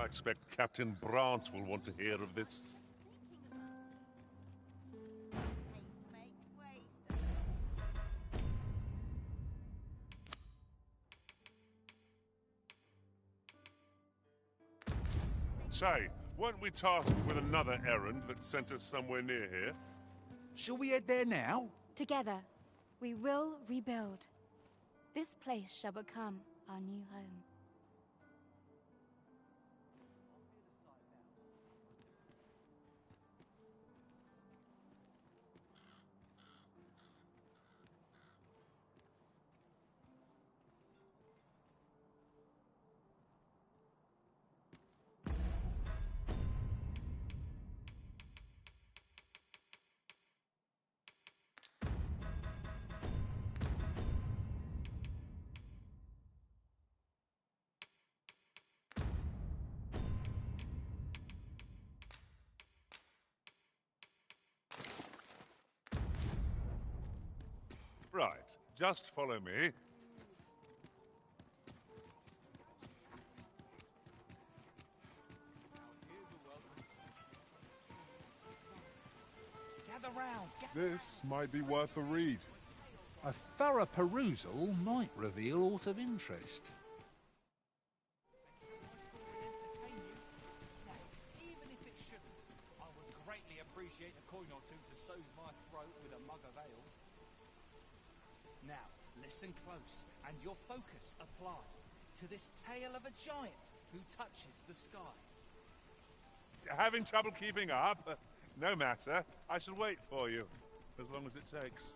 I expect Captain Brant will want to hear of this. Say, weren't we tasked with another errand that sent us somewhere near here? Shall we head there now? Together, we will rebuild. This place shall become our new home. Right, just follow me. Gather round. This might be worth a read. A thorough perusal might reveal aught of interest. Even if it shouldn't, I would greatly appreciate a coin or two to soothe my throat with a mug of ale. Now, listen close, and your focus apply to this tale of a giant who touches the sky. Having trouble keeping up? No matter. I shall wait for you, as long as it takes.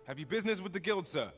Have you business with the guild, sir?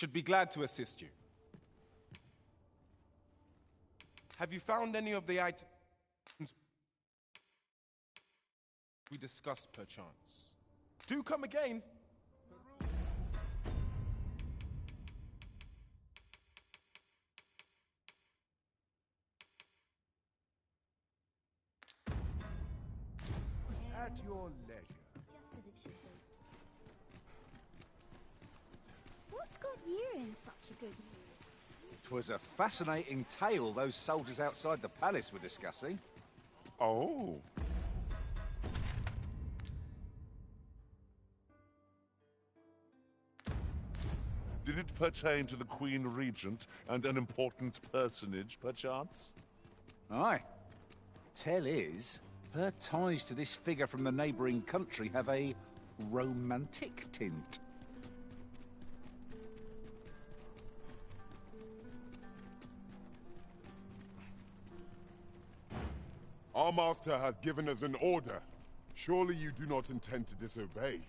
Should be glad to assist you. Have you found any of the items we discussed perchance? Do come again. At your leisure. Just as it should be. What's got you in such a good mood? 'Twas a fascinating tale those soldiers outside the palace were discussing. Oh. Did it pertain to the Queen Regent and an important personage, perchance? Aye. Tell is, her ties to this figure from the neighbouring country have a romantic tint. Our master has given us an order. Surely you do not intend to disobey.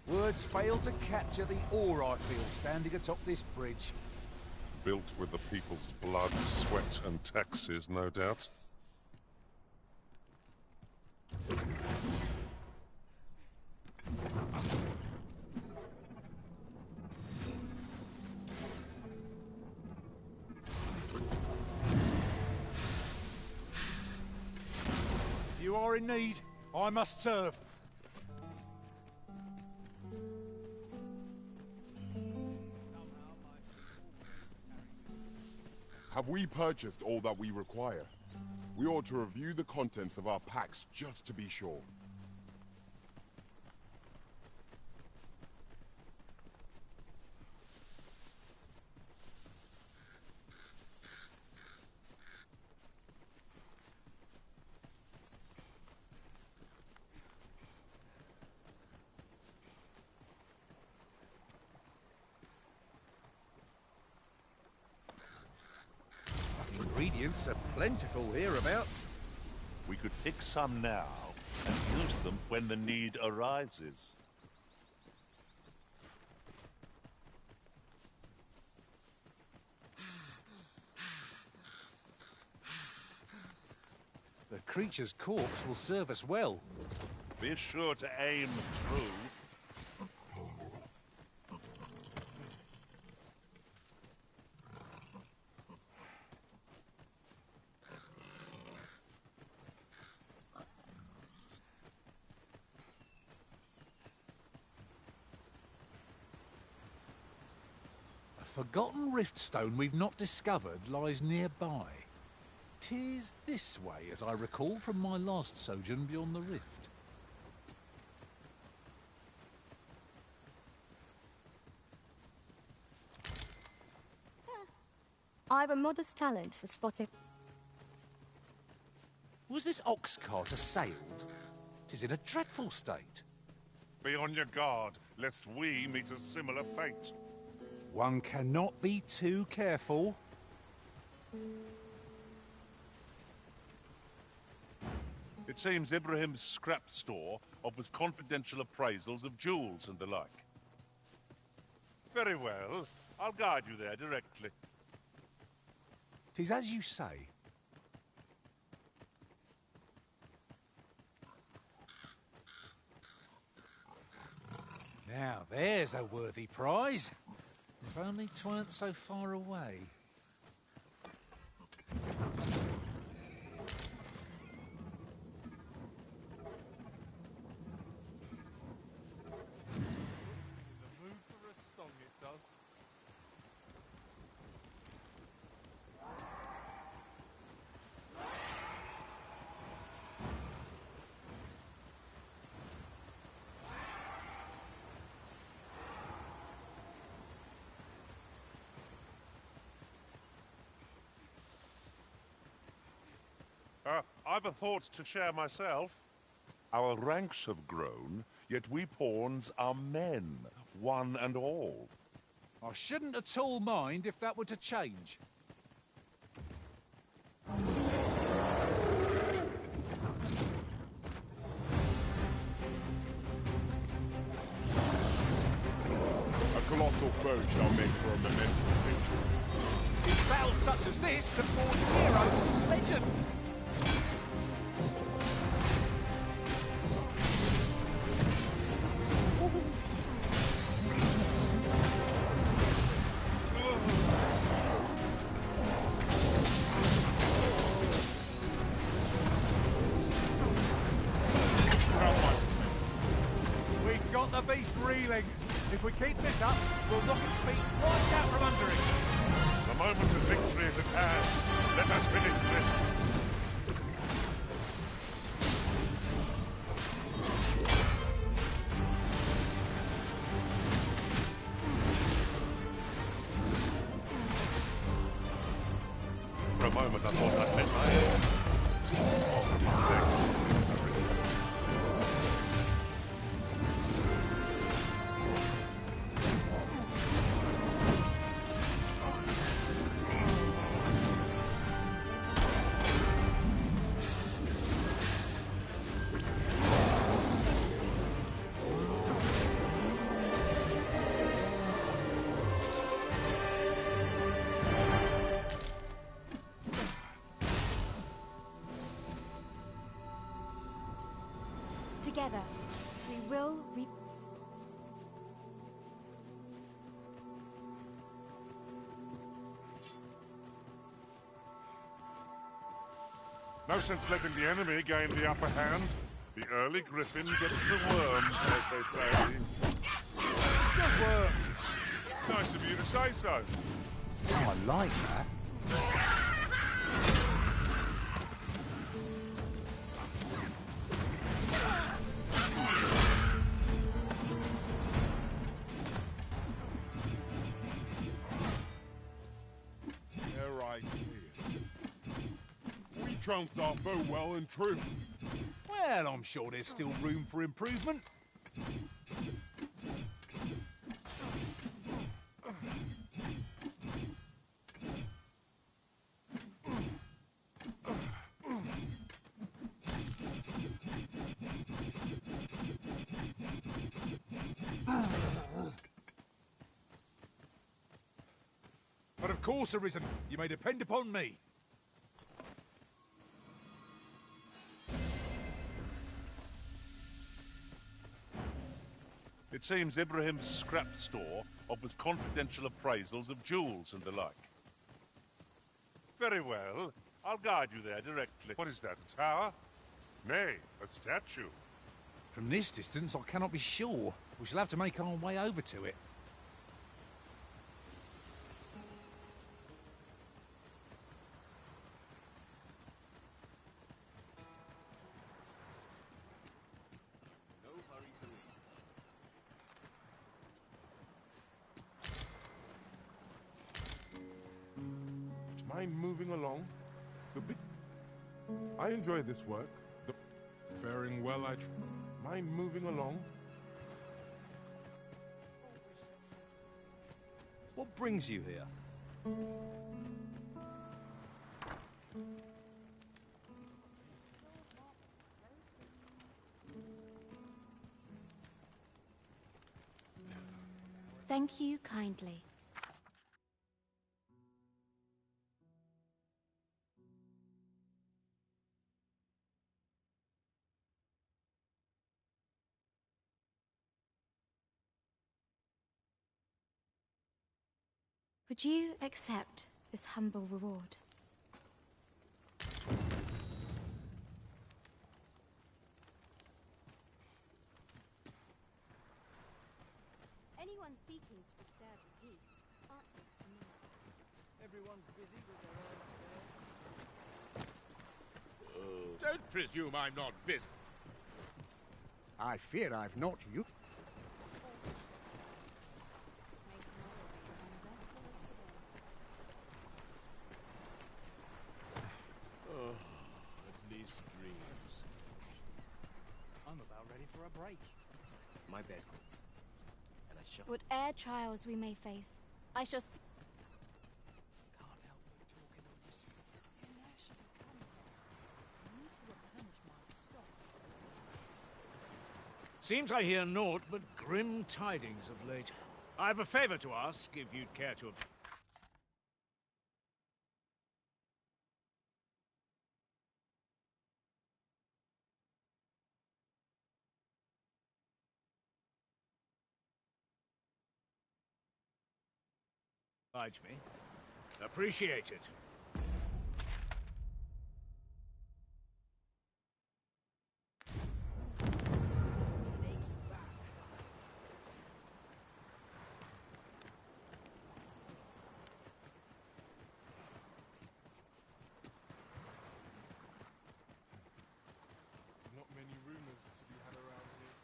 Words fail to capture the awe I feel standing atop this bridge. Built with the people's blood, sweat, and taxes, no doubt. If you are in need, I must serve. Have we purchased all that we require? We ought to review the contents of our packs just to be sure. Ingredients are plentiful hereabouts. We could pick some now and use them when the need arises. The creature's corpse will serve us well. Be sure to aim true. A forgotten riftstone we've not discovered lies nearby. 'Tis this way, as I recall from my last sojourn beyond the rift. I've a modest talent for spotting. Was this ox cart assailed? 'Tis in a dreadful state. Be on your guard, lest we meet a similar fate. One cannot be too careful. It seems Ibrahim's scrap store offers confidential appraisals of jewels and the like. Very well. I'll guide you there directly. 'Tis as you say. Now there's a worthy prize. If only 'tweren't so far away. The mood for a song, it does. I've a thought to share myself. Our ranks have grown, yet we pawns are men, one and all. I shouldn't at all mind if that were to change. A colossal foe shall make for a momentous victory. It's battles such as this that forge heroes and legends. We've got the beast reeling. If we keep this up, we'll knock its feet right out from under it. The moment of victory is at hand. Let us finish this. For a moment, I thought I'd met my end. Oh, thanks. Together, we will No sense letting the enemy gain the upper hand. The early griffin gets the worm, as they say. Good work. Nice of you to say so. I like that. Ere I see it. We trounced our foe well and true. Well, I'm sure there's still room for improvement. But of course, Arisen, you may depend upon me. It seems Ibrahim's scrap store offers confidential appraisals of jewels and the like. Very well. I'll guide you there directly. What is that, a tower? Nay, a statue. From this distance, I cannot be sure. We shall have to make our way over to it. Mind moving along? I enjoy this work. Faring well, mind moving along? What brings you here? thank you kindly. Would you accept this humble reward? Anyone seeking to disturb the peace answers to me. Everyone's busy with their own affairs. Don't presume I'm not busy. I fear I've not you. At least my bedrooms. And I shall... Whate'er trials we may face, I shall see. Can't help but talking on this one. Where should it come from? I need to replenish my stock. Seems I hear naught but grim tidings of late. I have a favor to ask, if you'd care to... oblige me. Appreciate it. Not many rumors to be had around here.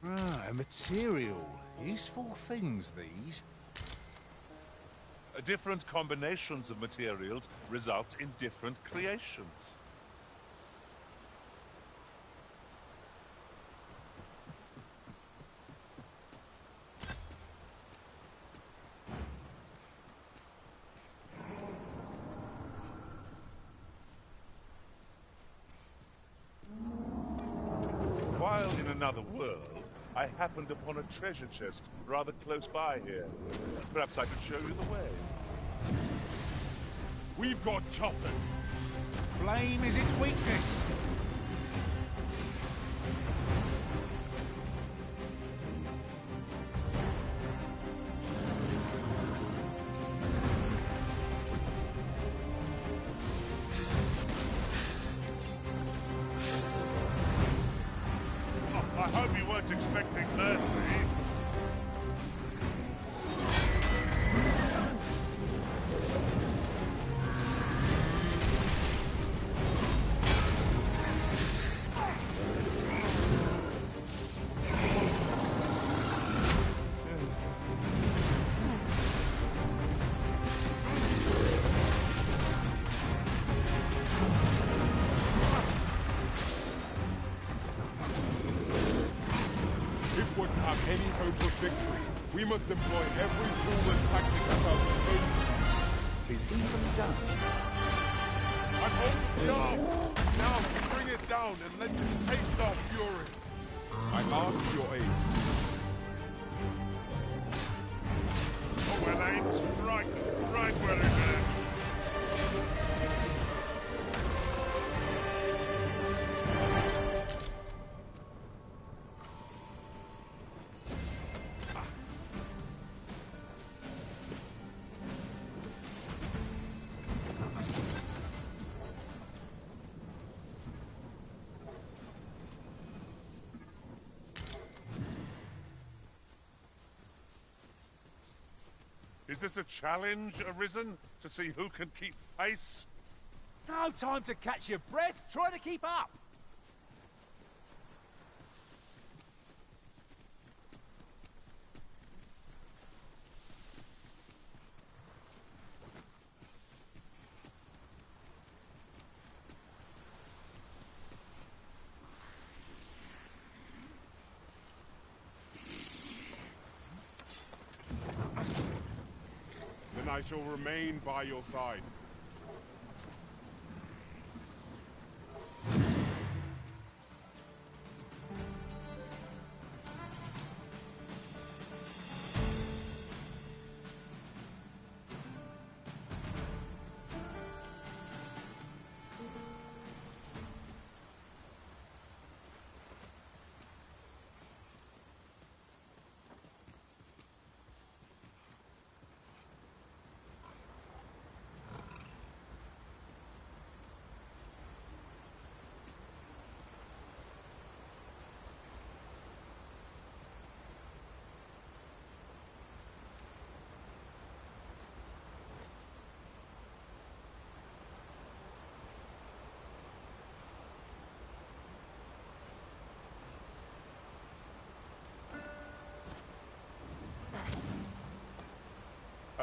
Ah, a material. Useful things, these. Different combinations of materials result in different creations. While in another world, I happened upon a treasure chest rather close by here. Perhaps I could show you the way. We've got choppers. Flame is its weakness. I hope you weren't expecting mercy. If we're to have any hope of victory, we must employ every tool and tactic at our disposal. 'Tis easily done. I'm holding down! Now we bring it down and let him taste our fury. I ask your aid. Oh, well aimed, strike right where it hurts. Is this a challenge arisen to see who can keep pace? No time to catch your breath. Try to keep up. Then I shall remain by your side.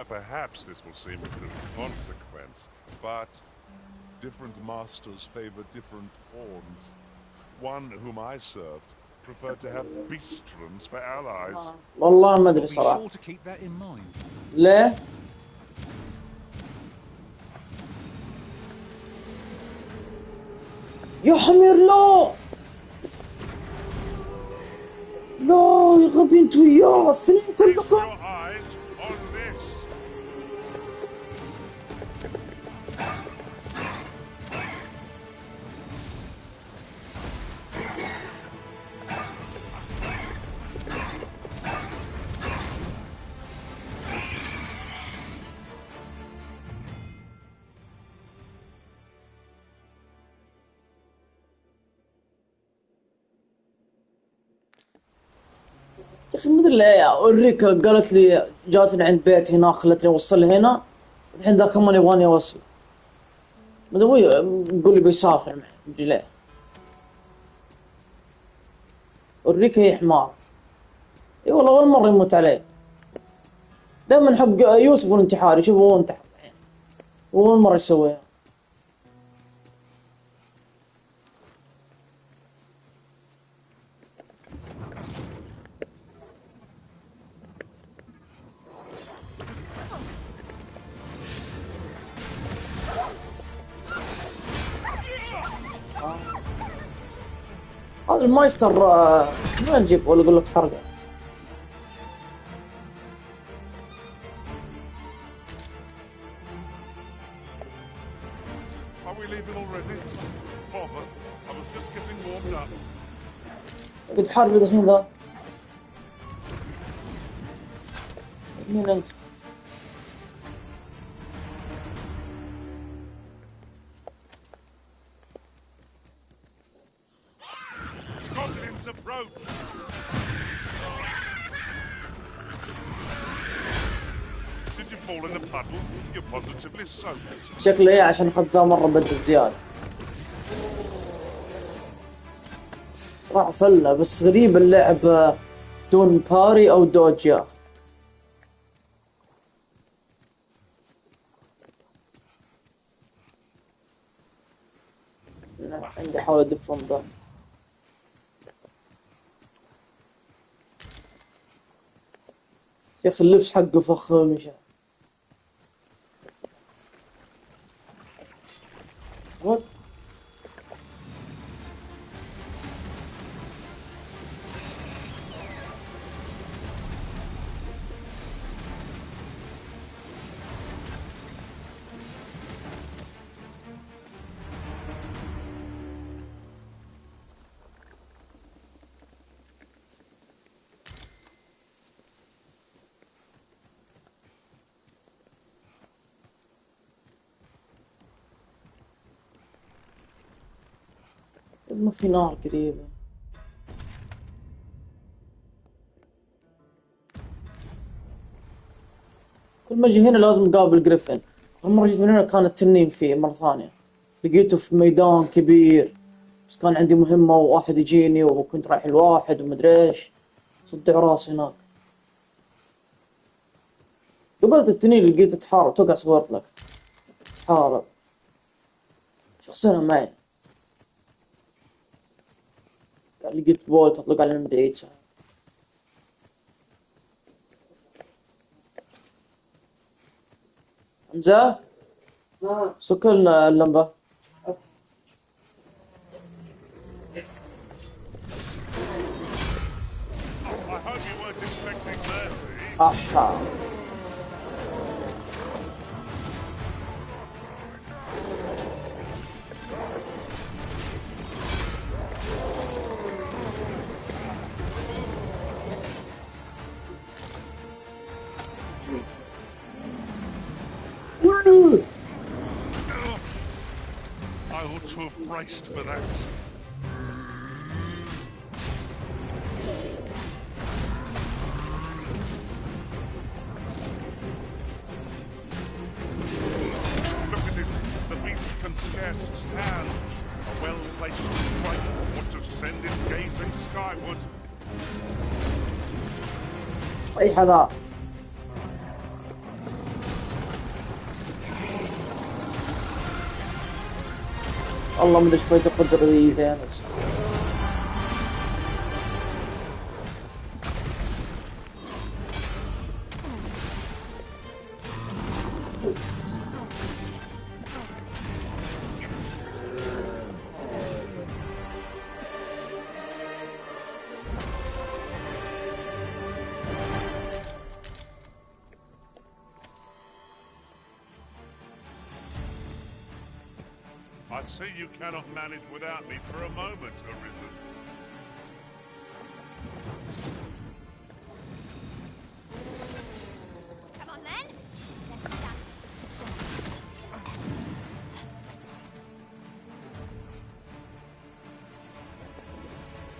Perhaps this will seem of little consequence, but different masters favor different pawns. One whom I served preferred to have beastrons for allies. والله ما أدري Be صراحة. sure to keep that in mind. ليه؟ يا حمير لا لا يا غبي انتو وياه الاثنين Feast كلكم. your eyes on this. يا اخي مدري ليه اوريكا قالت لي جاتني عند بيت هناك خلتني اوصل هنا الحين ذا كمان يبغاني اوصل مدري وي يقول لي بيسافر معي مدري ليه اوريكا هي حمار اي والله اول مرة يموت علي دائما حق يوسف والانتحار يشوفه هو انتحر الحين اول مرة يسويها هذا المايستر ما نجيب ولا اقول لك حرقه Are we leaving already? Bother. I was just getting warmed up. قد حارب الحين ذا مين انت؟ Goblins approach. Did you fall in a puddle? You're positively soaked. شكله ايه عشان اخذ ذا مرة بدل زيادة صراحة فلة بس غريب اللعب دون باري او دوج يا اخي عندي احاول ادفهم ذا يا اخي اللبس حقه فخم يا شيخ What? ما في نار قريبة كل ما اجي هنا لازم اقابل جريفن مرة جيت من هنا كان التنين فيه مرة ثانية لقيته في ميدان كبير بس كان عندي مهمة وواحد يجيني وكنت رايح الواحد ومدري ايش صدع راسي هناك قبلت التنين لقيته تحارب توقع صورت لك تحارب شخصنا معي لقيت بولت اطلق عليه من بعيد سهل. حمزة سكن اللمبة I hope you weren't expecting mercy. أحا I ought to have braced for that. Look at it. The beast can scarce stand. A well-placed strike ought to send it gazing skyward. أي حذاء والله مدري شوية القدرة ذي زين بس. I see you cannot manage without me for a moment, Arisen. Come on then. Let's dance.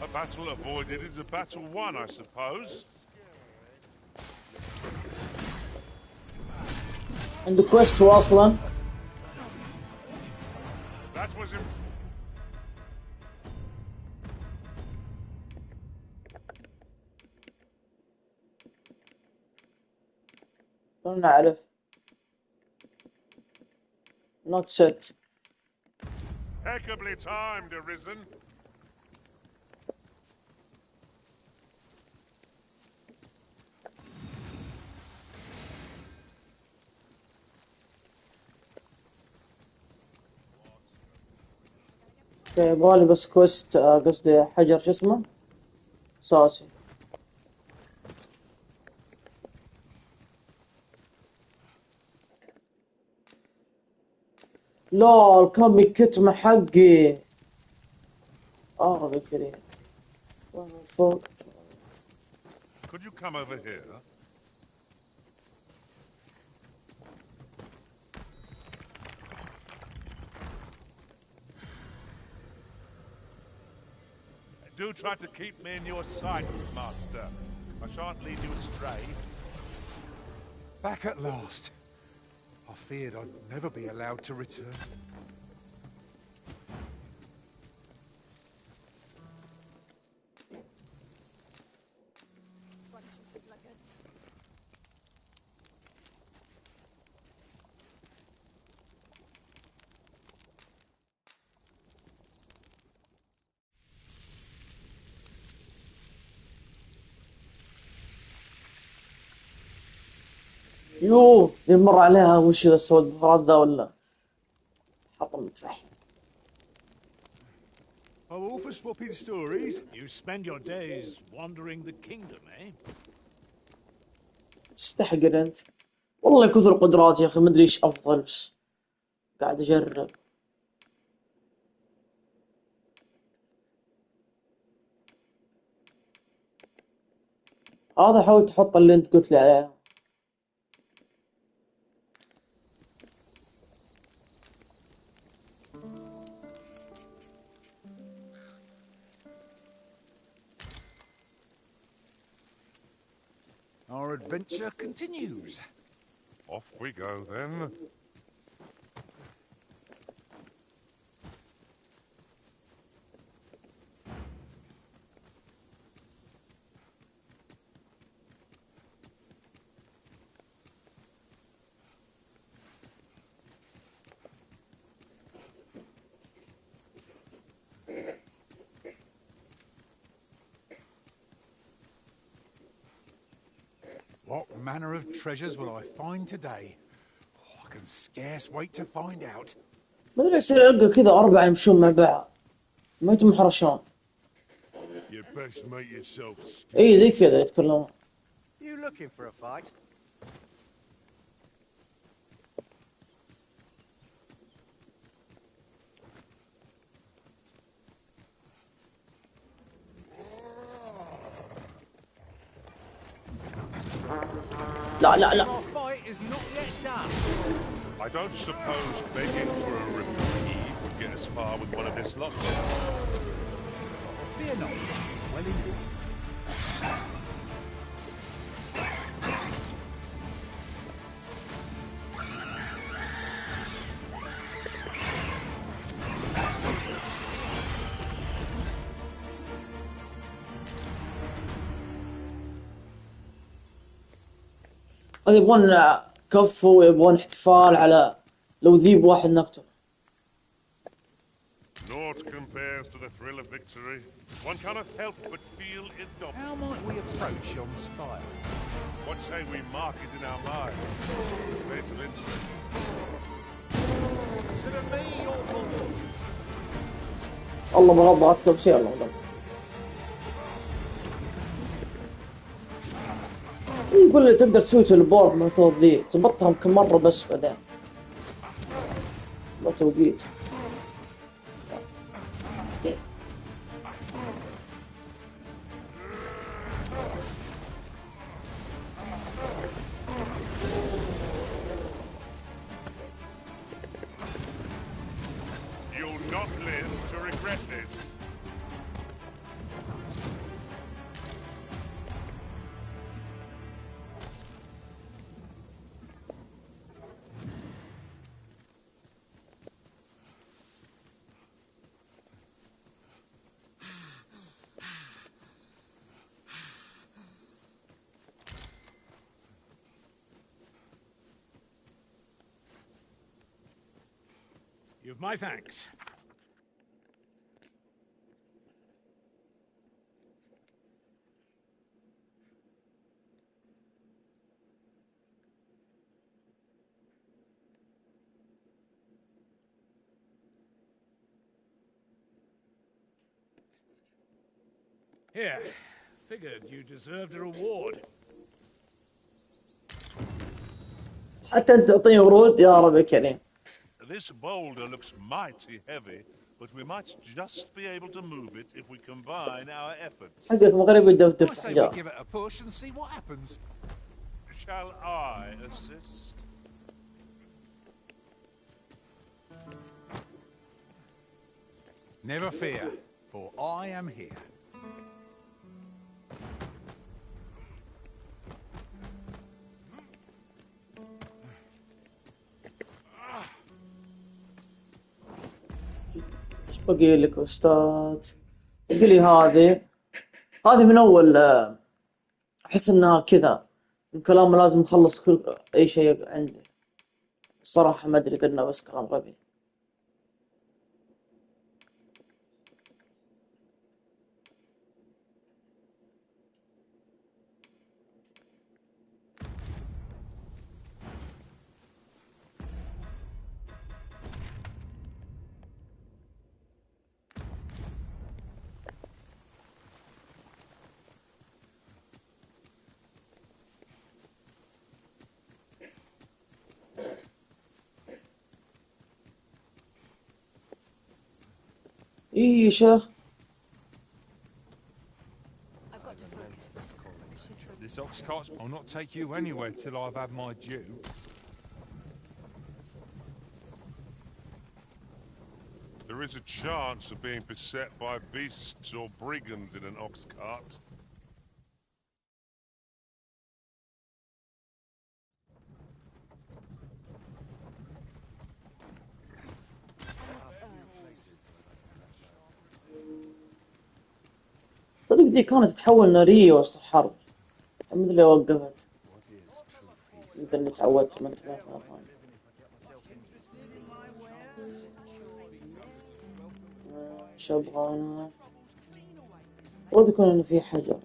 A battle avoided is a battle won, I suppose. عنده كويست هو أصلا. That was ما نعرف. Not set. impeccably timed, Arisen. يبغالي بس كويست قصدي حجر شو اسمه أساسي. لا الكم الكتمة حقي. ربي كريم. فوق. Could you come over here? Do try to keep me in your sight, Master. I shan't lead you astray. Back at last. I feared I'd never be allowed to return. Bunch of sluggards. يوه يمر عليها وش ذا السواد البهارات ذا ولا حطم متفحم. I'm all for swapping stories. You spend your days wandering the kingdom, eh? تستحقر انت. والله كثر قدرات يا اخي ما ادري ايش افضل بس قاعد اجرب. هذا حاول تحط اللي انت قلت لي عليه. Our adventure continues. Off we go, then. What manner of treasures will I find today? I can scarce wait to find out. ما ادري يصير القى كذا 4 يمشون مع بعض ما يتمحرشون. You best make yourself scarce. اي زي كذا يتكلمون. You looking for a fight? لا لا لا. Our fight is not yet done. I don't suppose begging for a reprieve would get us far with one of this lot. Fear not. Well indeed. هذا يبغون كف ويبغون احتفال على لو ذيب واحد نقتل. Naught compares to the thrill of victory. One cannot help but feel it dominant. How might we approach yon spire? What say we mark it in our minds? Fatal interest. Consider me your lord. الله بغض أكتب شيء الله بغض. يقول لي تقدر تسوي تلبورت ما توظيف ظبطها يمكن مرة بس بعدين ما توقيت. You'll not live to regret this. You've my thanks. Here, figured you deserved a reward. حتى أنت تعطيني ورود يا رب يا كريم. This boulder looks mighty heavy, but we might just be able to move it if we combine our efforts. حقك مغربي I يدفدف say we حجار. give it a push and see what happens. Shall I assist? Never fear, for I am here. ايش بقي لك أستاذ؟ بقي لي هذه من أول أحس إنها كذا من كلامه لازم أخلص كل أي شيء عندي. صراحة ما أدري إذا إنه بس كلام غبي. إيه يا شيخ. I've got to focus. This ox carts will not take you anywhere till I've had my due. There is a chance of being beset by beasts or brigands in an ox cart. صدق دي كانت تتحول نارية وسط الحرب. الحمد لله وقفت. مثل اللي تعودت من ثلاث مرات. ايش ابغى انا؟ واذكر ان في حجر.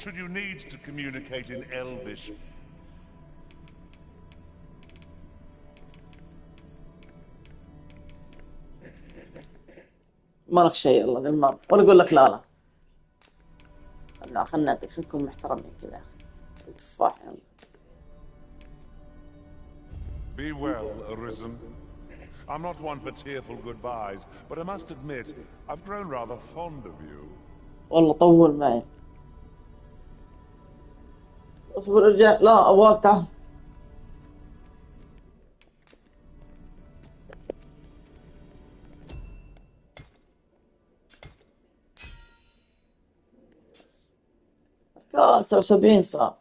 Should you need to communicate in Elvish, ما لك شيء الله ذي المرة ولا اقول لك لا. لا خلنا نعطيك نكون محترمين كذا يا اخي. التفاح يلا. be well, Arisen. I'm not one for tearful goodbyes, but I must admit, I've grown rather fond of you. والله طول معي. اصبر ارجع. لا ابغاك تعال. كان 79 صار.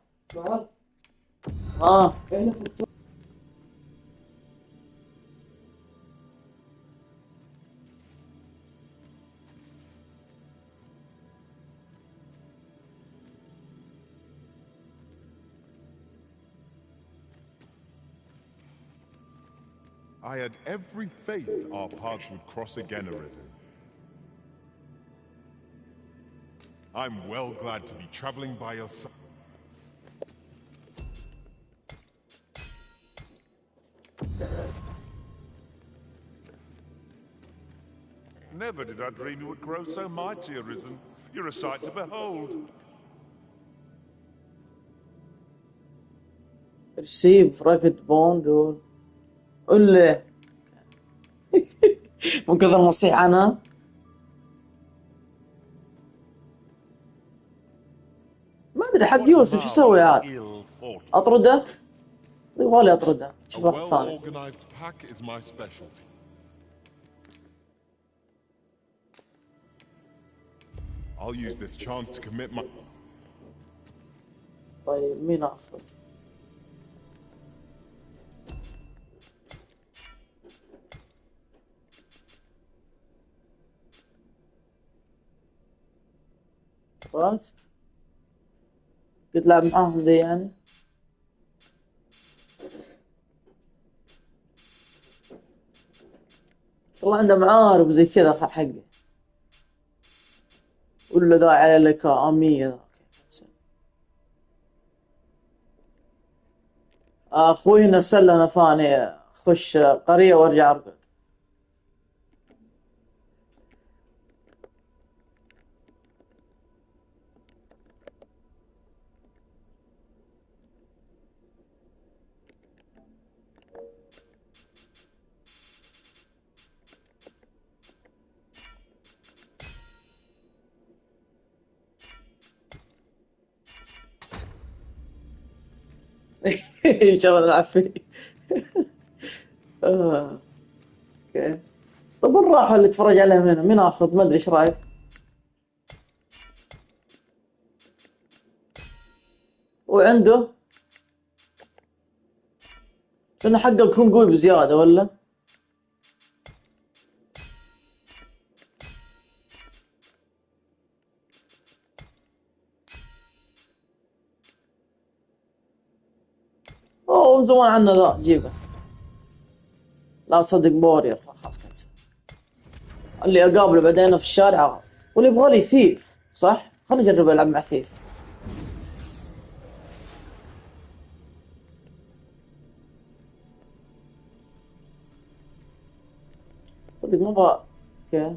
I had every faith our paths would cross again, Arisen. I'm well glad to be traveling by your side. Never did I dream you would grow so mighty, Arisen. You're a sight to behold. Receive ragged bond قول له من كثر ما اصيح عنها. ما ادري حق يوسف شو يسوي عاد؟ اطرده؟ يبغالي اطرده. شوف واحد ثاني. Well-organized pack is my specialty. I'll use this chance to commit my... طيب مين اخذ؟ وات؟ قلت لعب معاهم ذي يعني. والله عنده معارف زي كذا حقه. ولا ذا على لك أمية. أخوي نرسل لنا ثاني خش قرية وارجع أرقد. شغل العفي. اوكي. طب الراحة اللي تفرج عليهم هنا مين اخذ؟ ما ادري ايش رايك؟ وعنده انه حقه يكون قوي بزيادة ولا؟ اوه من زمان عنه ذا جيبه. لا تصدق بورير خلاص كنسل. اللي اقابله بعدين في الشارع واللي يبغالي ثيف صح؟ خليني اجرب العب مع ثيف. صدق ما ابغى. اوكي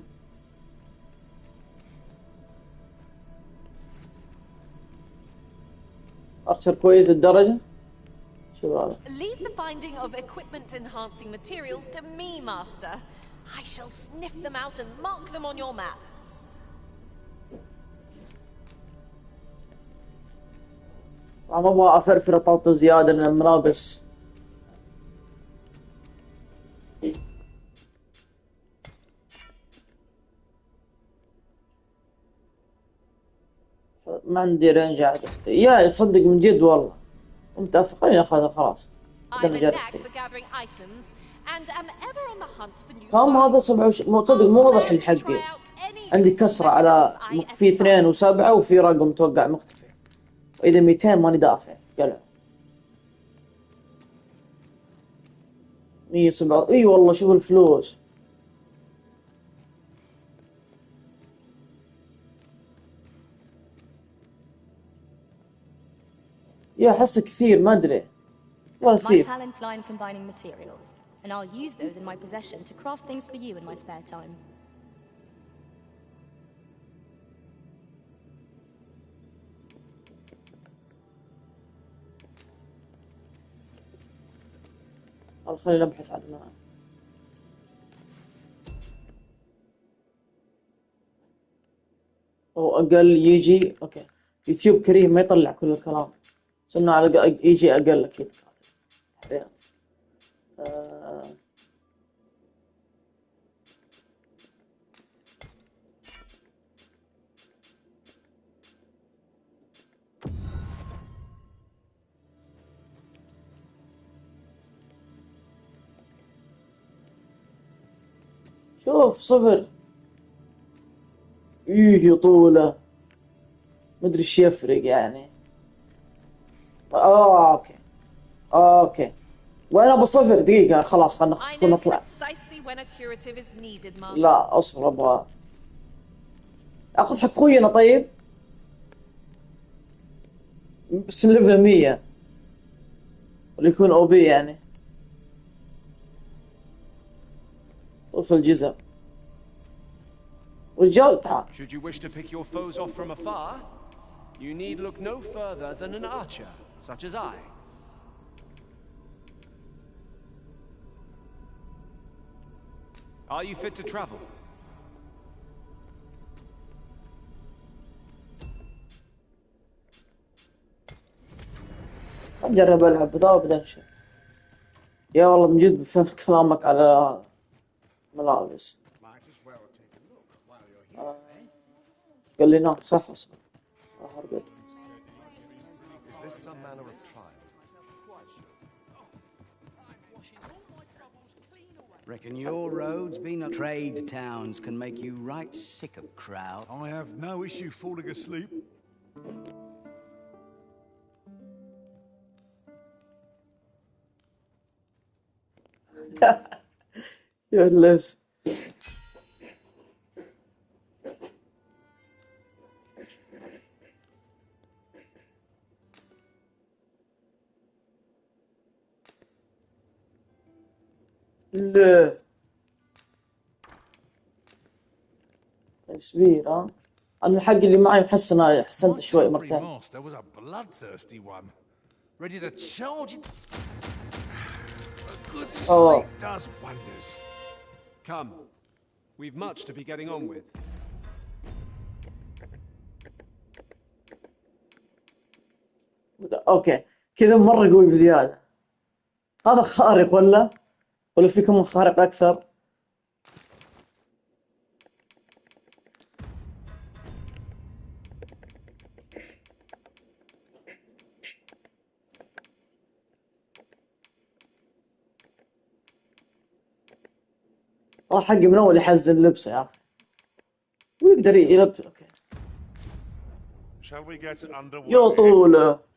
ارشر كويس الدرجة. شو هذا؟ Leave the finding of equipment enhancing materials to me, Master. I shall sniff them out and mark them on your map. ما ابغى افرفر طاطا زيادة من الملابس. ما عندي رينج عاد. يا تصدق من جد والله متأثر. خليني اخذها خلاص. I'm a knack for gathering items and am ever on the hunt for new. كم هذا 27 تصدق مو واضح الحقي. عندي كسرة على في 2 و7 وفي رقم متوقع مختفي. وإذا 200 ماني دافع قلع. 107 اي والله شوف الفلوس. يا احس كثير ما ادري. My talents lie in combining materials, and I'll use those in my possession to craft things for you in my spare time. خلينا نبحث عنها. او اقل يجي اوكي. يوتيوب كريم ما يطلع كل الكلام. سنة على يجي اقل اكيد كاتب. شوف 0. ايه طوله مدري ايش يفرق يعني. اوكي وانا بصفر دقيقة خلاص خلنا I نخلص know نطلع. precisely when a curative is needed, Master. لا اصبر ابغى اخذ حق خوينا طيب. بس ليفل 100 واللي يكون او بي يعني. طوف الجزر. رجال تعال. Should you wish to pick your foes off from afar, you need look no further than an archer, such as I. Are you fit to travel? نجرب العب ذا وبعدين نشوف. يا والله من جد فهمت كلامك على ملابس. قال لي نعم صح اصبر. راح ارقد. Reckon your roads being a trade towns can make you right sick of crowd. I have no issue falling asleep. Your lives. لا كبير ها. انا الحق اللي معي محسن حسنت شوي مرتين. Master was a bloodthirsty one, ready to charge it. A good sleep does wonders. Come, we've much to be getting on with. اوكي كذا مرة قوي بزيادة. هذا خارق ولا فيكم خارق اكثر؟ صراحة حقي من اول يحزن لبسه يا اخي. ويقدر يلبس اوكي. Shall we get underway? يا طوله.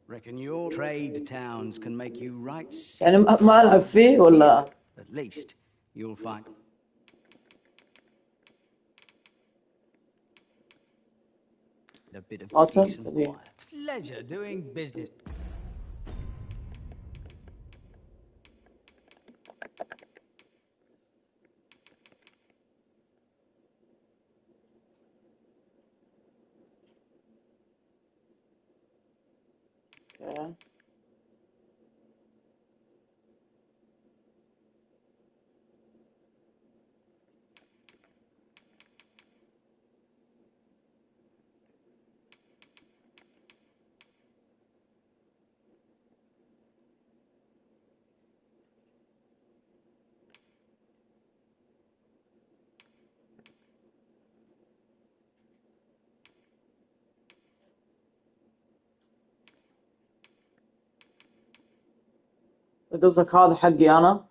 Reckon your trade towns can make you right sick. يعني ما العب فيه ولا؟ At least you'll find. A bit of peace and quiet. Pleasure doing business. Okay. قصدك هذا حقي انا؟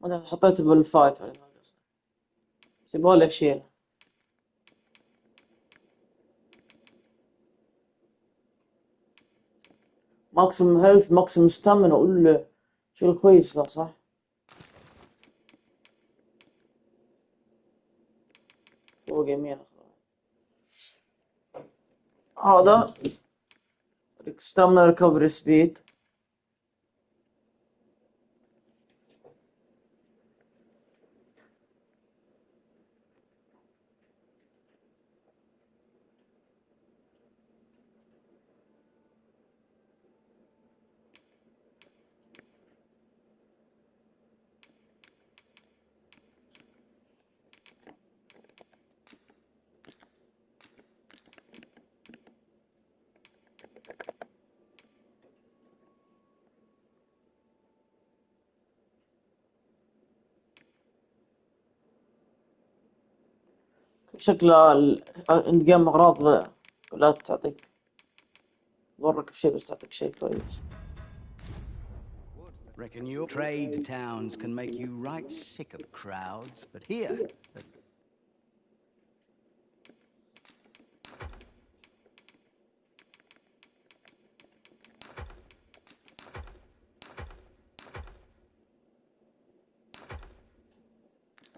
انا حطيته بالفايت ولا ما قصدك؟ بس يبغالي اشيله. ماكسيمم هيلث ماكسيمم ستامنا ولا شغل كويس ذا صح؟ فوق يمين هذا ستامنا ريكفري سبيد. شكله الاند جيم اغراض كلها تعطيك تضرك بشيء بس تعطيك شيء كويس. Reckon your trade towns can make you right sick of crowds, but here.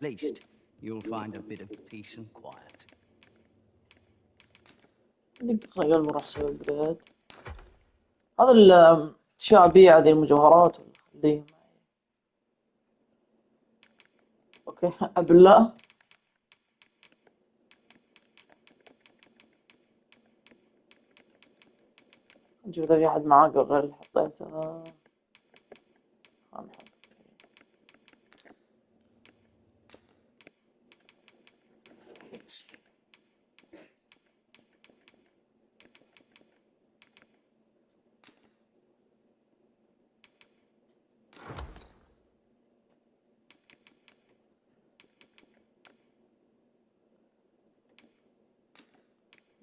At least you'll find a bit of peace and quiet. خلينا قبل ما نروح نسوي الجريد. هذا الأشياء أبيع هذه المجوهرات خليهم معي. أوكي عبد الله. نشوف إذا في أحد معاه غير اللي حطيته.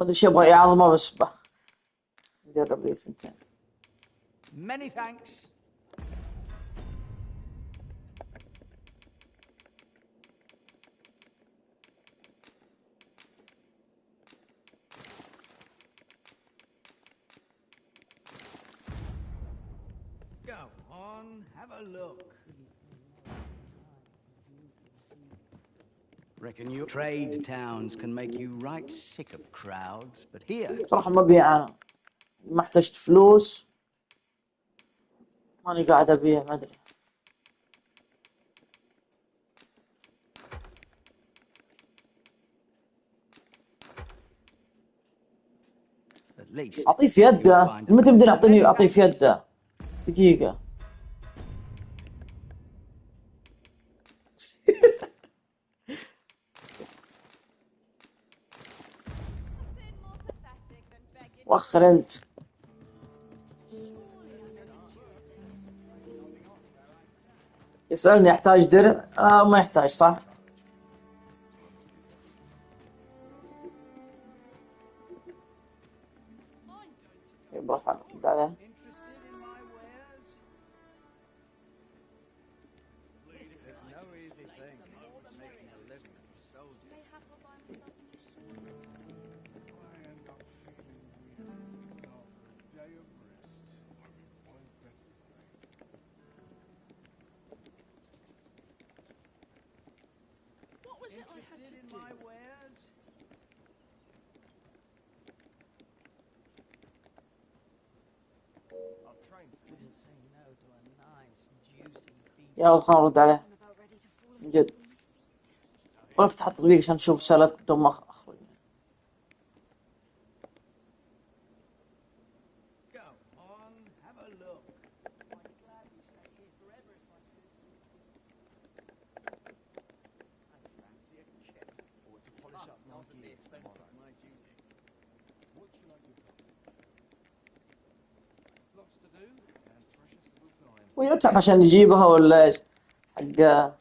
ما ادري ايش يبغى يعظمه بس نجرب لي سنتين. Many thanks. Go on, have a look. Reckon your trade towns can make you right sick of crowds, but here... صراحة ما أبيع أنا. ما احتجت فلوس. ماني قاعد أبيع ما أدري. أعطيه في يده. متى بدنا أعطيه في يده؟ دقيقة. وأخر أنت. يسألني يحتاج درع؟ ما يحتاج صح؟ بروح أرد عليه. يلا خلنا نرد عليه من جد. ولا افتح التطبيق عشان نشوف رسالتكم بدون ما اخرج. ويتعب عشان يجيبها ولا ايش؟ حق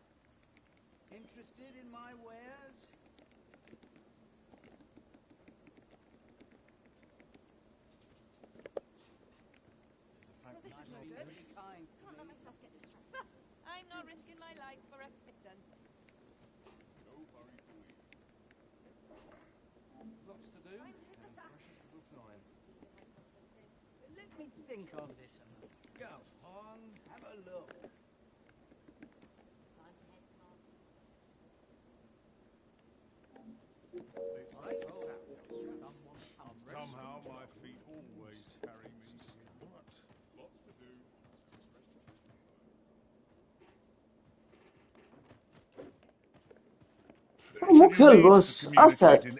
Think on this a minute. Go on, have a look. Somehow my feet always carry me somewhat. Lots to do. مو كلب بس أسد.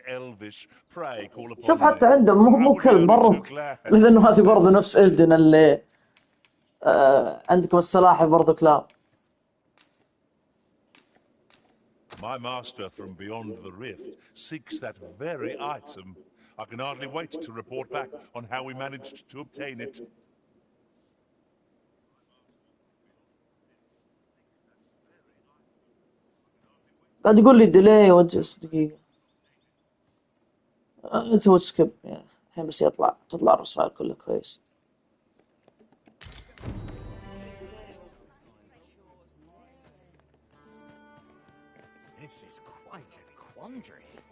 شوف حتى عنده مو كلب مرة لأنه هذه برضه نفس إلدن اللي عندكم السلاحف برضه كلاب. My master from beyond the rift seeks that very item. I can hardly wait to report back on how we managed to obtain it. قاعد يقول لي ديلي وجس دقيقة. نسوي سكيب يا أخي الحين بس تطلع الرسائل كلها كويس.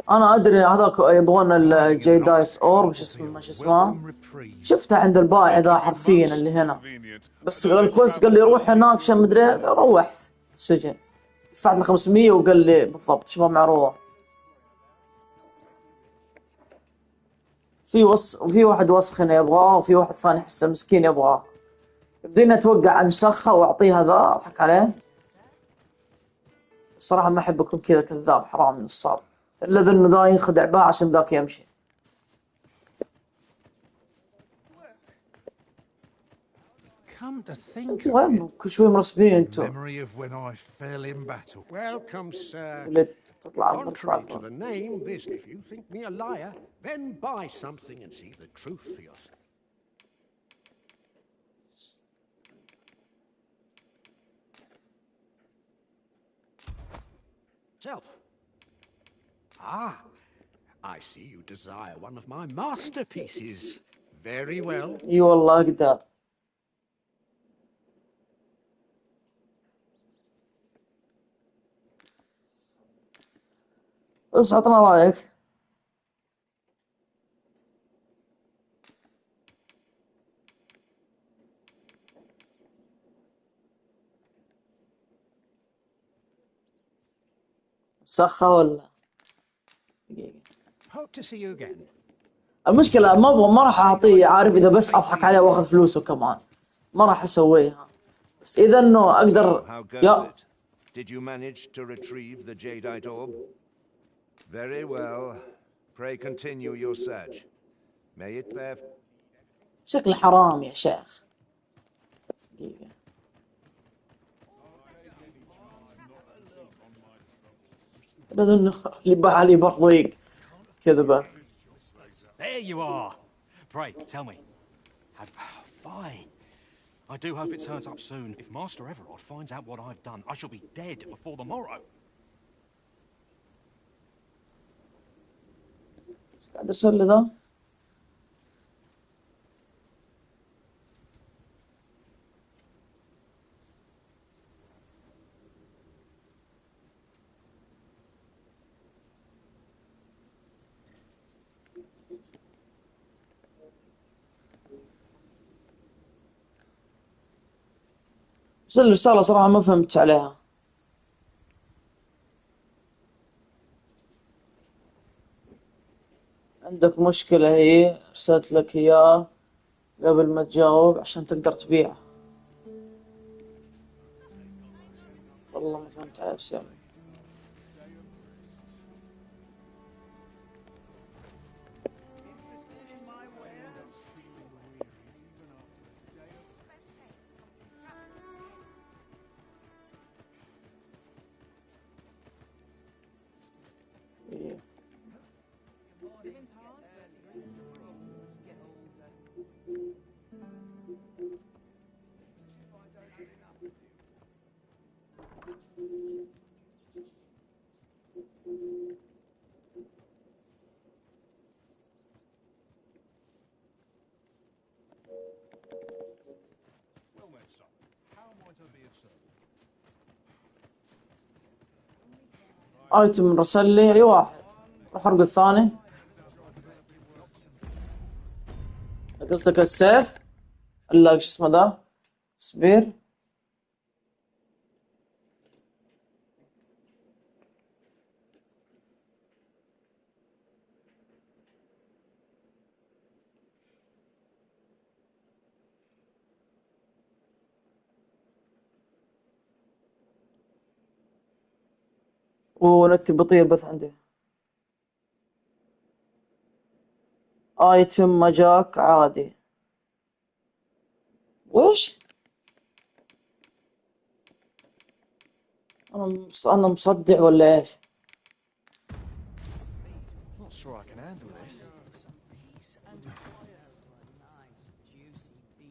أنا أدري هذاك يبغون الجيدايس أور مش اسمه شفتها عند البائع ذا حرفيا اللي هنا بس الكويس قال لي روح هناك عشان مدري روحت سجن دفعت له 500 وقال لي بالضبط شباب معروضة. وفي واحد وسخ هنا يبغاه، وفي واحد ثاني حسه مسكين يبغاه. بدينا اتوقع عن سخه واعطيه هذا اضحك عليه. الصراحه ما احب اكون كذا كذاب حرام نصاب، الا ذا ذا ينخدع به عشان ذاك يمشي. Come to think of وين كل شوي مرسبين انتم؟ memory of when I fell in battle. Welcome, sir. تطلع Contrary to the name, this, if you think me a liar, then buy something and see the truth for yourself. Ah, I see you desire one of my masterpieces. Very well. اي والله اقدر. بس عطنا رايك. سخة ولا؟ Hope to see you again. المشكلة ما راح اعطيه، عارف اذا بس اضحك عليه واخذ فلوسه كمان ما راح اسويها، بس اذا انه اقدر. يا Did you manage to retrieve the jadeite orb? Very well. Pray continue your search. May it bear. شكل حرام يا شيخ. دقيقة. اللي باع علي برضيق كذبة. There you are. Pray, tell me. Fine. I do hope it turns up soon. If Master Everard finds out what I've done, I shall be dead before the morrow. قاعد ارسل لي ذا. بس الرسالة صراحة ما فهمت عليها. عندك مشكلة هي ارسلت لك اياه قبل ما تجاوب عشان تقدر تبيعه. والله ما فهمت عليها بس يلا. ايتم رسل لي اي واحد. روح ارقد الثاني. قصدك السيف؟ لا شو اسمه ذا؟ سبير. ونتي بطيء بس عندي. ايتم ما جاك عادي. وش؟ انا مصدع ولا ايش؟ Not sure I can handle this.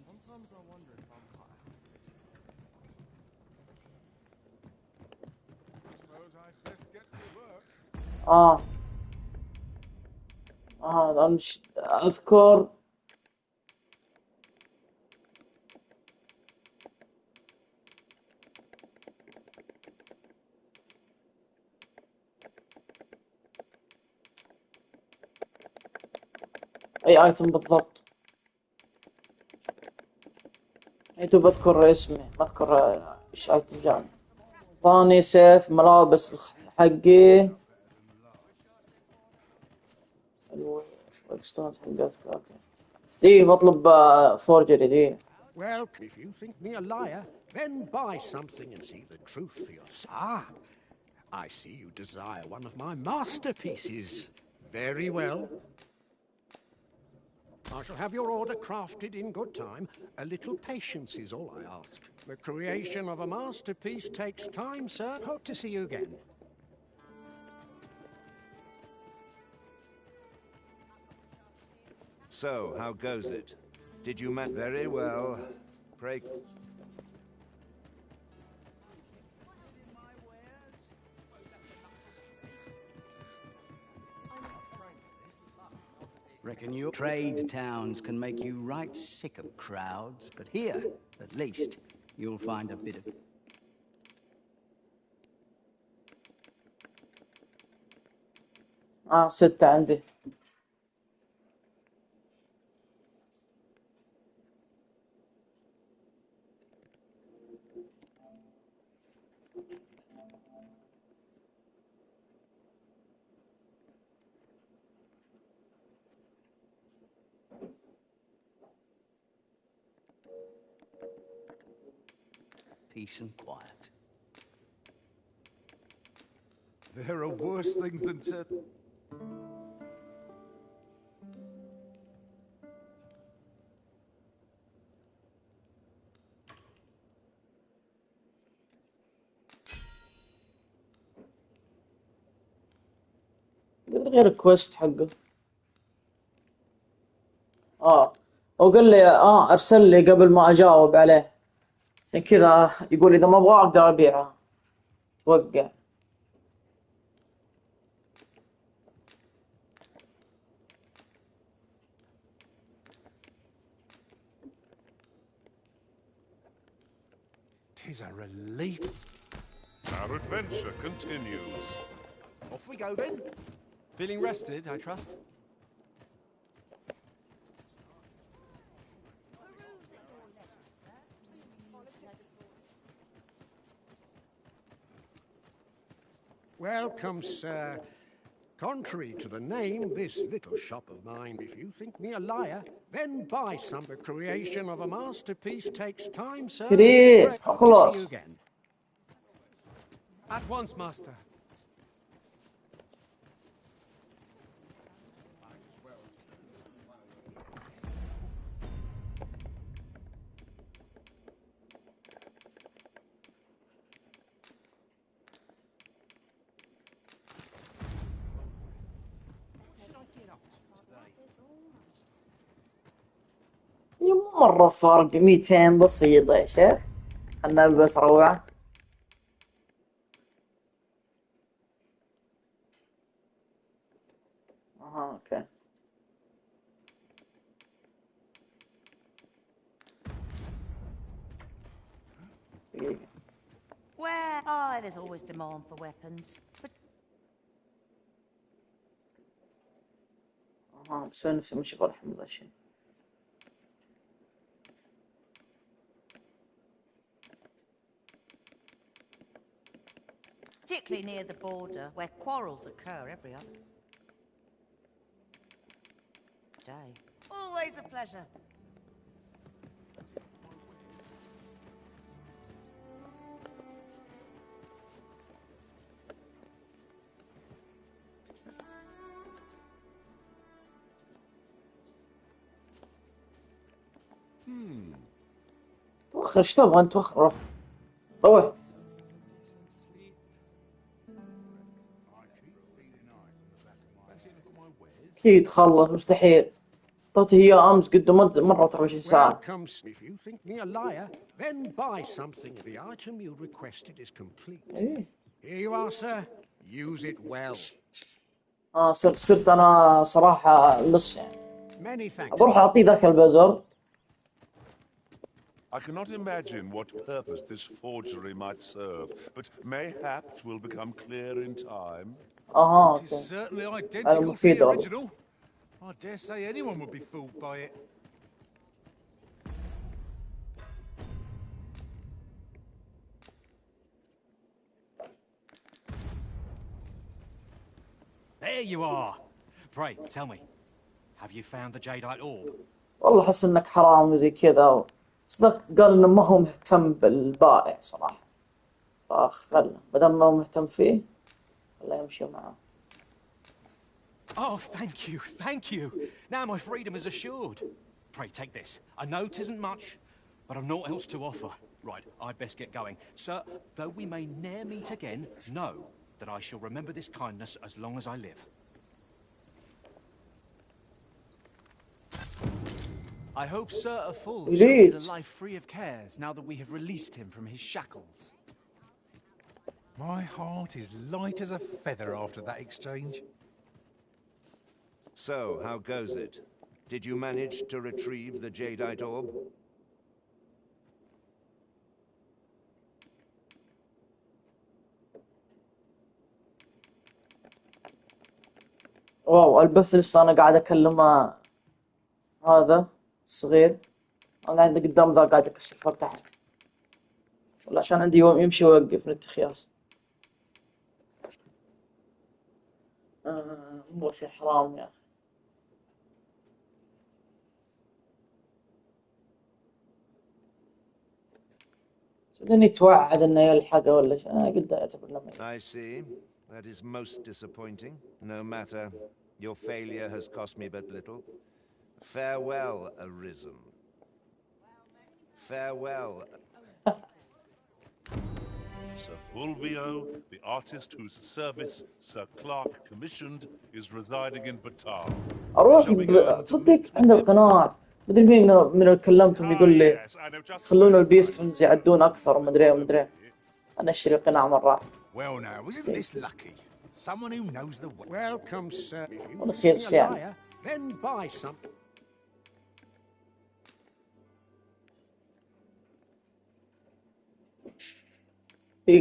Sometimes I wonder if I'm cut out. Suppose I'd best get to work. اذكر اي ايتم بالضبط. ايتم بذكر اسمي ما اذكر ايش ايتم جاني. طاني سيف ملابس حقي. ستونز حقتك اوكي. دي بطلب فورجري دي. Well, if you think me a liar, then buy something and see the truth for yourself. Ah, I see you desire one of my masterpieces. Very well. I shall have your order crafted in good time. A little patience is all I ask. The creation of a masterpiece takes time, sir. Hope to see you again. So, how goes it? Did you manage? Very well. Pray. Reckon your trade towns can make you right sick of crowds, but here, at least, you'll find a bit of... ستة عندي. Peace and quiet. There are worse things than to... غير الكويست حقه. وقال لي ارسل لي قبل ما اجاوب عليه. عشان كذا يقول اذا ما ابغى اقدر ابيعها. توقع. Tis a relief. Our adventure continues. Off we go then. Feeling rested, I trust? Welcome, sir. Contrary to the name, this little shop of mine, if you think me a liar, then buy some. The creation of a masterpiece takes time, sir. كريم Hope to see خلاص. you again. At once, master. مرة فرق 200 بسيطة يا شيخ. خلنا نلبس روعة. اوكي. Where? There's always demand for weapons. But مسوي نفسي مشغول الحين ذا الشيء. particularly near the border, where quarrels occur every other day. Always a pleasure. توخر ايش تبغى انت؟ توخر روح. اكيد خلص مستحيل. اعطيته اياه امس قد مرة 24 ساعة. If you think me a liar, then buy something. The item you requested is complete. Here you are, sir. Use it well. صرت انا صراحة لص يعني. Many thanks. بروح اعطيه ذاك البزر. I cannot imagine what purpose this forgery might serve, but mayhap it will become clear in time. It is certainly identical to the original. I dare say anyone would be fooled by it. There you are. Pray, tell me, have you found the jadeite orb? والله أحس إنك حرام وزي كذا. صدق قال إنه ما هو مهتم بالبائع صراحة. فخله بدل ما هو مهتم فيه خله يمشي معه. Oh, thank you, thank you. Now my freedom is assured. Pray, take this. I know 'tisn't much, but I've naught else to offer. Right, I'd best get going. Sir, though we may ne'er meet again, know that I shall remember this kindness as long as I live. I hope Sir Aful Indeed. shall lead a life free of cares now that we have released him from his shackles. My heart is light as a feather after that exchange. So, how goes it? Did you manage to retrieve the jadeite orb? واو البث لسه أنا قاعد أكلمه هذا الصغير. أنا قاعد قدام ذا قاعد أكسر فوق تحت. ولا عشان عندي يوم يمشي ويوقف نت خياس. مو شي حرام يا أخي. بعدين يتوعد إنه يلحقه ولا شيء. قد أعتبر إنه ميت. I see. That is most disappointing. No matter. Your failure has cost me but little. Farewell, Arisen. Farewell. Sir Fulvio, the artist whose service Sir Clark commissioned, is residing in Batar. أروح تصدق عند القناع مدري مين من اللي كلمتهم يقول لي خلون البيسترنز يعدون أكثر ومدري أنا أشتري قناع مرة. Well now, isn't this lucky? Someone who knows the way. Welcome, sir. If you Well, think it's me a yeah. liar, then buy something.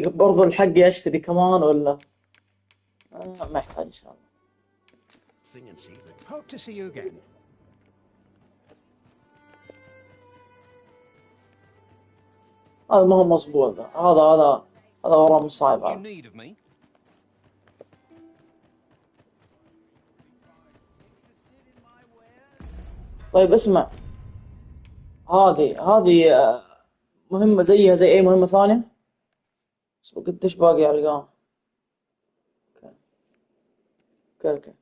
برضو الحق أشتري كمان ولا ما يحتاج إن شاء الله. Sing and see. Hope to see you again. هذا ما هو مظبوط هذا وراه مصايب You هذا. need of me? طيب اسمع هذه مهمة زيها زي أي مهمة ثانية. بس قديش باقي على القام. اوكي.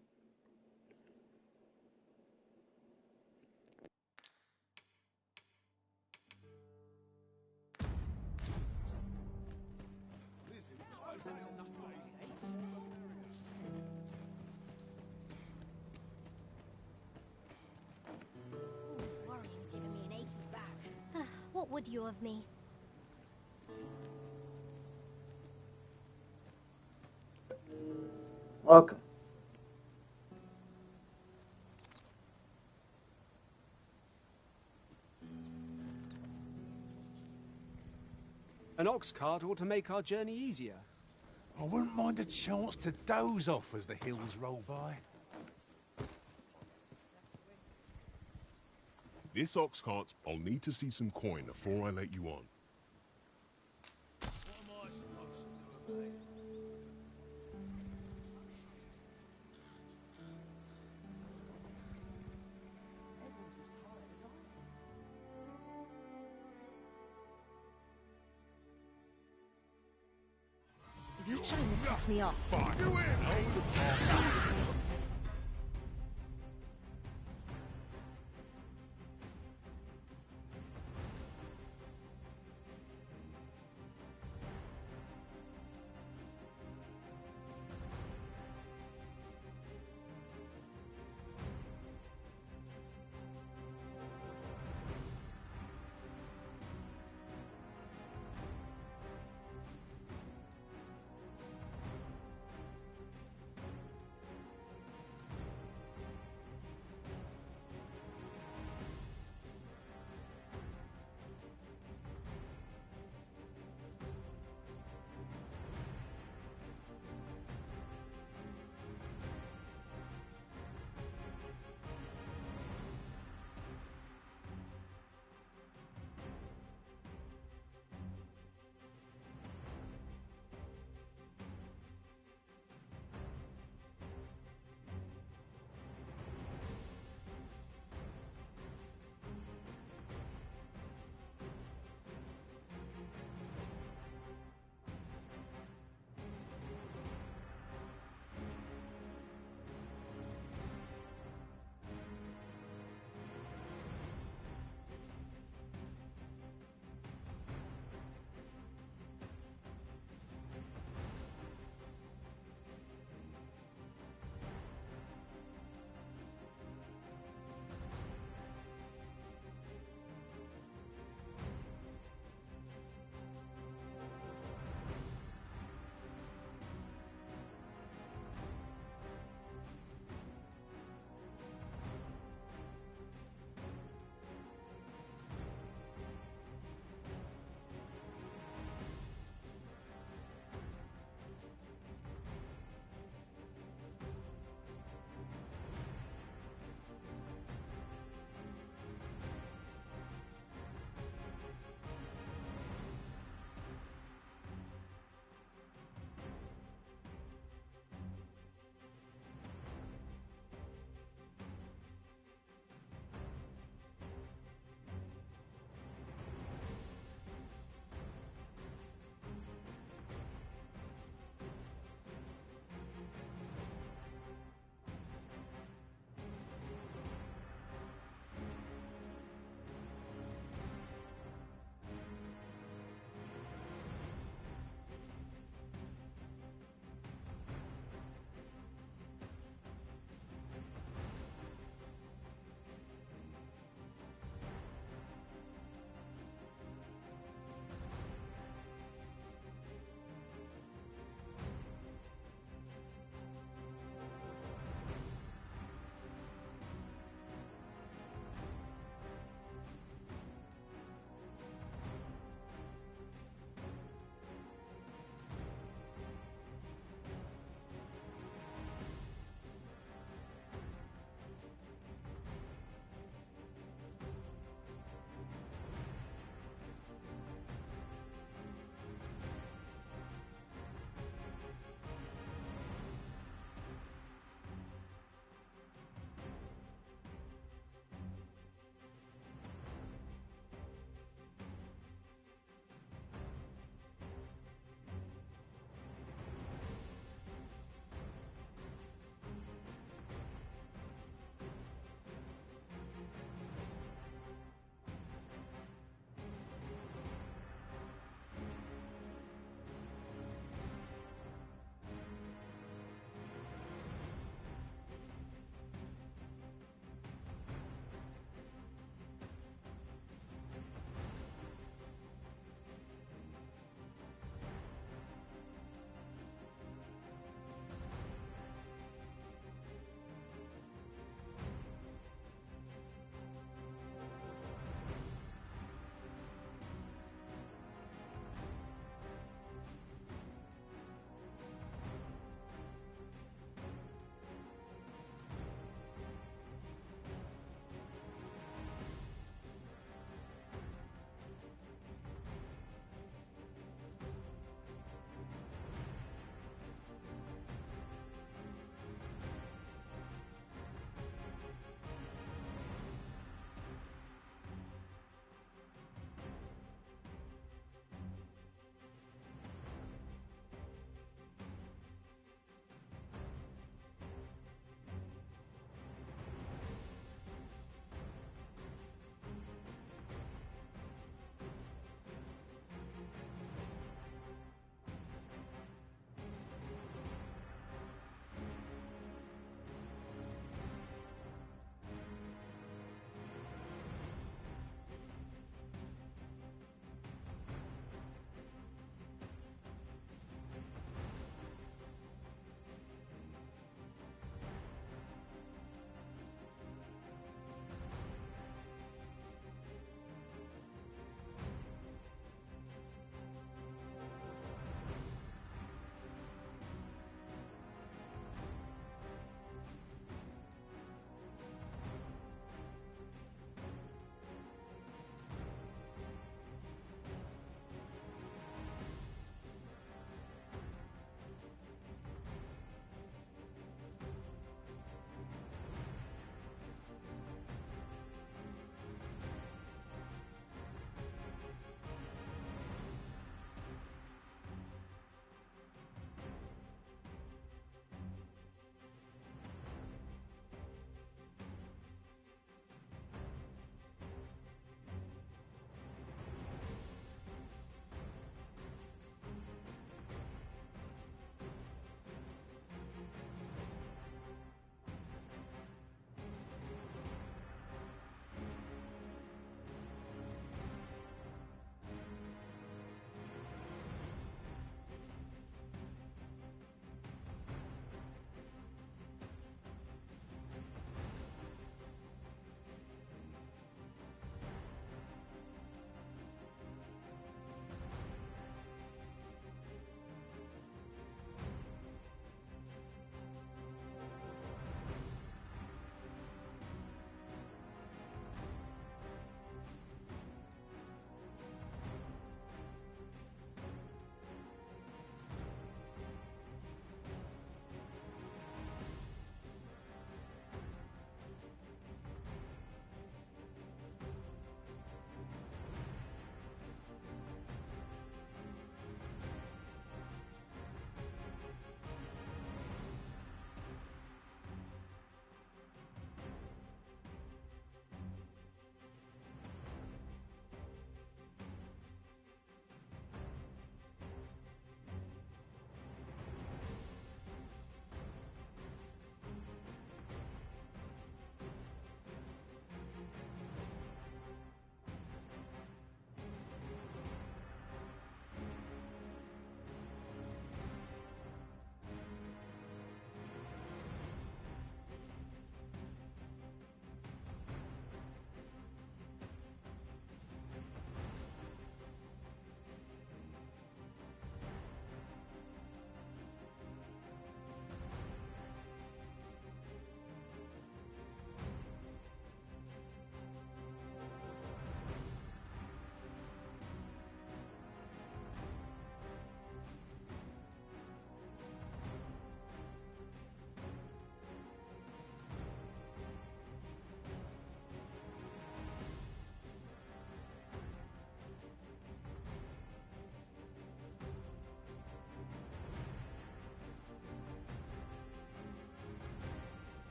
This worrying's giving me an achy back. What would you of me? اوكي. An ox cart ought to make our journey easier. I wouldn't mind a chance to doze off as the hills roll by. This ox cart, I'll need to see some coin before I let you on. You're trying to piss me off.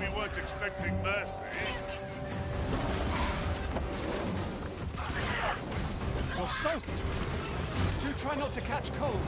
we weren't expecting mercy. You're soaked. Do try not to catch cold.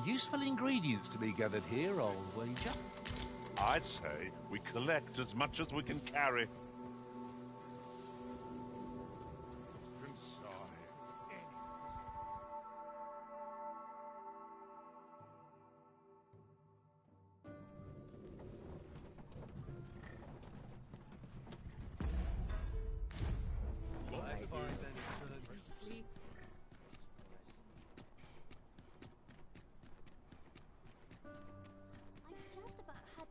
Useful ingredients to be gathered here, I'll wager. I'd say we collect as much as we can carry.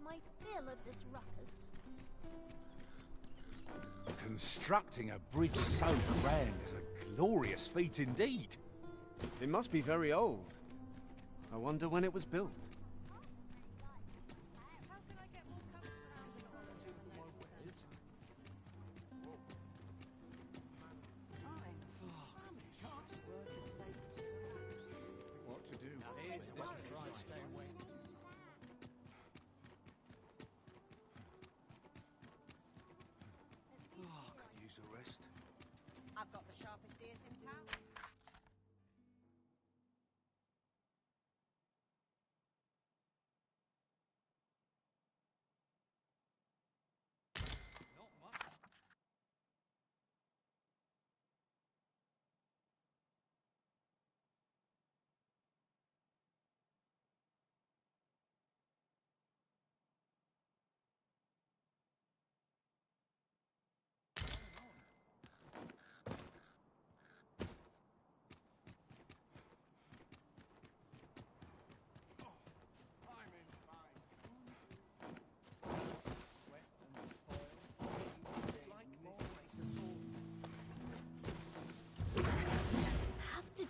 My fill of this ruckus. Constructing a bridge so grand is a glorious feat indeed. It must be very old. I wonder when it was built. What to do? Stay away. I've got the sharpest ears in town.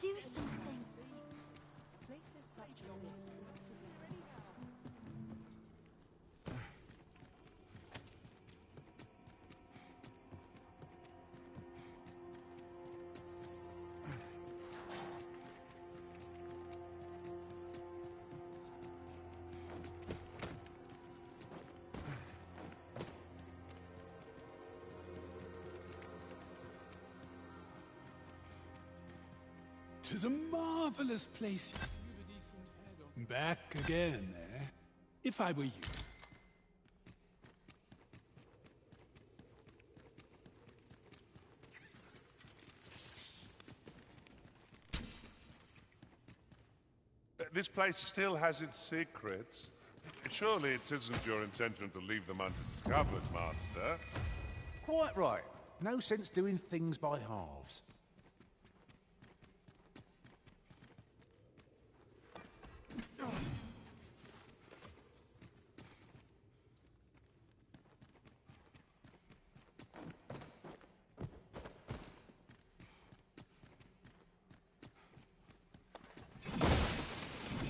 Do something. Places such as 'Tis a marvelous place. Back again, eh? If I were you. This place still has its secrets. Surely it isn't your intention to leave them undiscovered, Master. Quite right. No sense doing things by halves.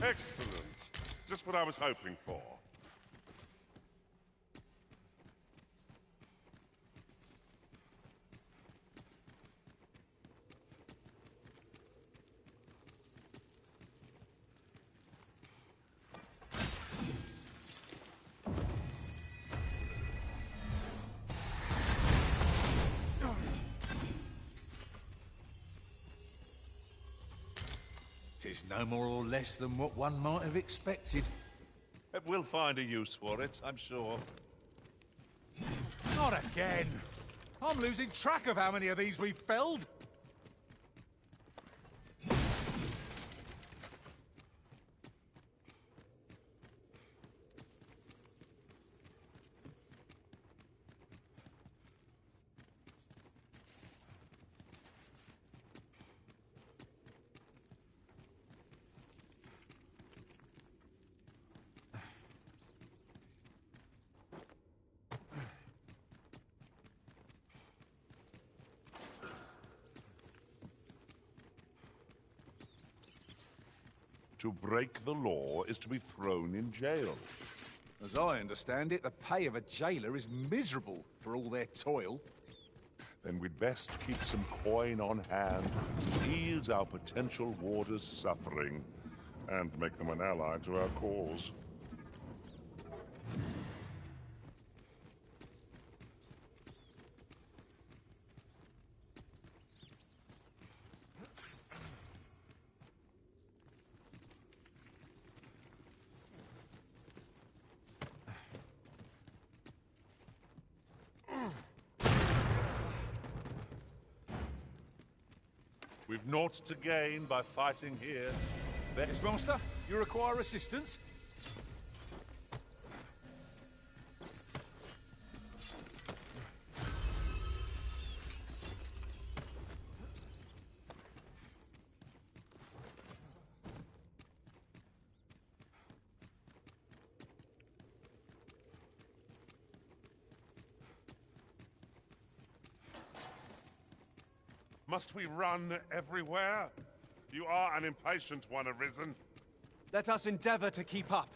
Excellent. Just what I was hoping for. Tis no more or less than what one might have expected. We'll find a use for it, I'm sure. Not again! I'm losing track of how many of these we've felled. To break the law is to be thrown in jail. As I understand it, the pay of a jailer is miserable for all their toil. Then we'd best keep some coin on hand, ease our potential warders' suffering, and make them an ally to our cause. We've naught to gain by fighting here. Yes, Master? You require assistance? Must we run everywhere? You are an impatient one, Arisen. Let us endeavor to keep up,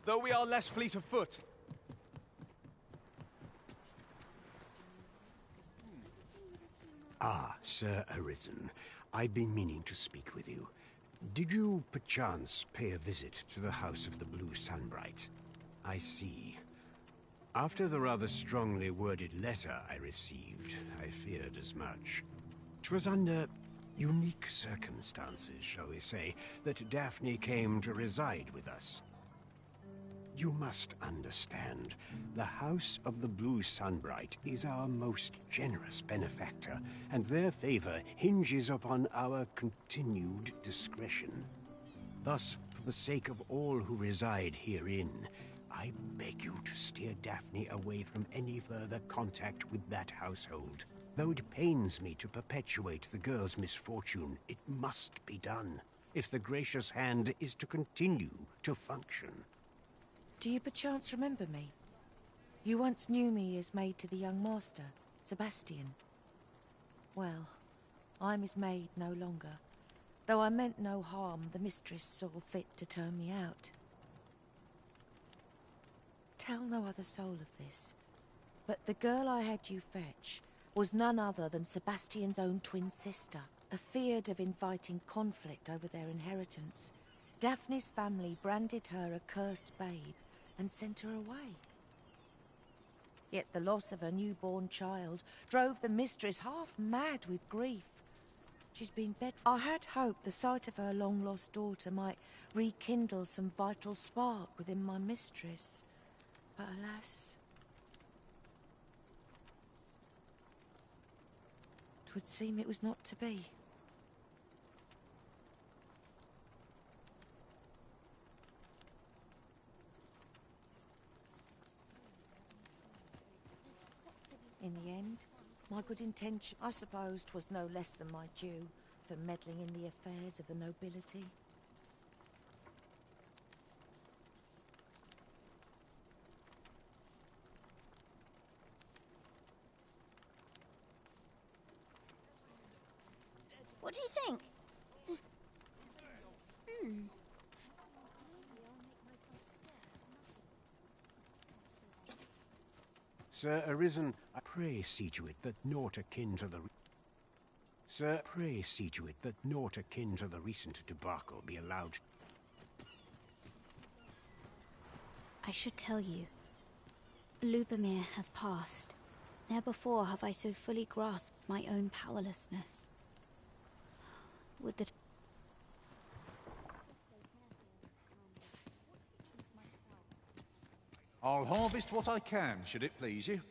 though we are less fleet of foot. Ah, Sir Arisen. I've been meaning to speak with you. Did you, perchance, pay a visit to the House of the Blue Sunbright? I see. After the rather strongly worded letter I received, I feared as much. 'Twas under unique circumstances, shall we say, that Daphne came to reside with us. You must understand, the House of the Blue Sunbright is our most generous benefactor, and their favor hinges upon our continued discretion. Thus, for the sake of all who reside herein, I beg you to steer Daphne away from any further contact with that household. Though it pains me to perpetuate the girl's misfortune, it must be done, if the gracious hand is to continue to function. Do you perchance remember me? You once knew me as maid to the young master, Sebastian. Well, I'm his maid no longer. Though I meant no harm, the mistress saw fit to turn me out. Tell no other soul of this, but the girl I had you fetch was none other than Sebastian's own twin sister. Afeard of inviting conflict over their inheritance, Daphne's family branded her a cursed babe and sent her away. Yet the loss of her newborn child drove the mistress half mad with grief. She's been bed. I had hoped the sight of her long-lost daughter might rekindle some vital spark within my mistress. But alas, 'twould seem it was not to be. In the end, my good intention, I suppose 'twas no less than my due for meddling in the affairs of the nobility. What do you think? Does... Sir Arisen, I pray see to it that naught akin to the... Sir, pray see to it that naught akin to the recent debacle be allowed. I should tell you. Lubomir has passed. Ne'er before have I so fully grasped my own powerlessness. Would that... I'll harvest what I can, should it please you.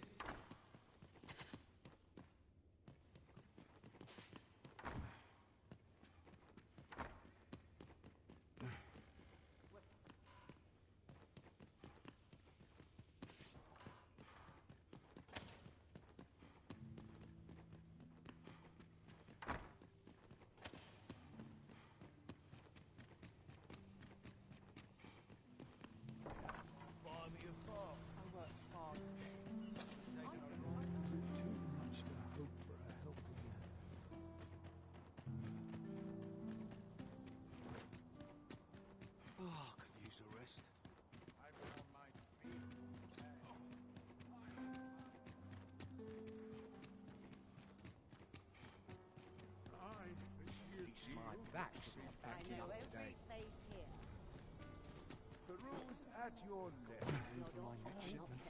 My back's not backing up today. The road's at your left.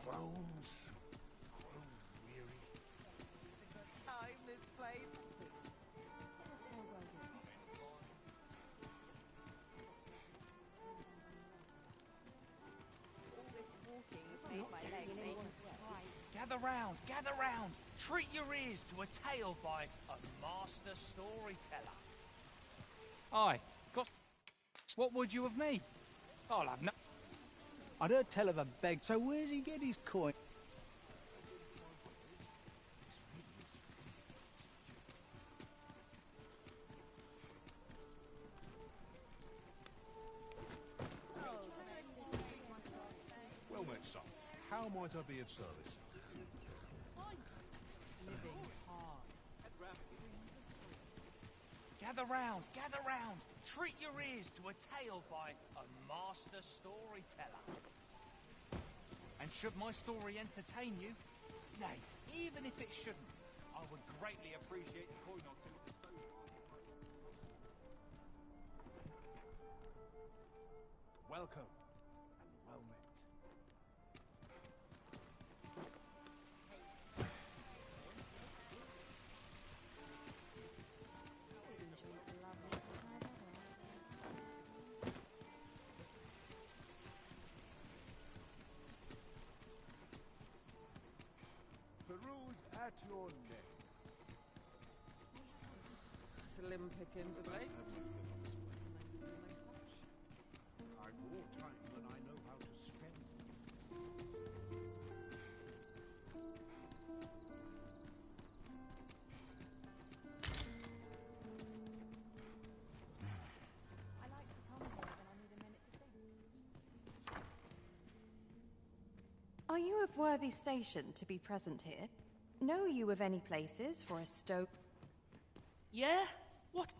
Thrones. Time, this place. All this walking has made my legs ache. Gather round, gather round. Treat your ears to a tale by a master storyteller. Aye, got... What would you of me? I'll have no... I'd heard tell of a beg, so where's he get his coin? Well met, son. How might I be of service? Living's hard. Gather round, gather round. Treat your ears to a tale by a master storyteller. And should my story entertain you, nay, even if it shouldn't, I would greatly appreciate a coin or two to sow. Welcome and well met. The road's at your left. Slim pickings of late. I've more time than I know how to spend. I like to come here when I need a minute to think. Are you of worthy station to be present here? Know you of any places for a stoke? Yeah? What?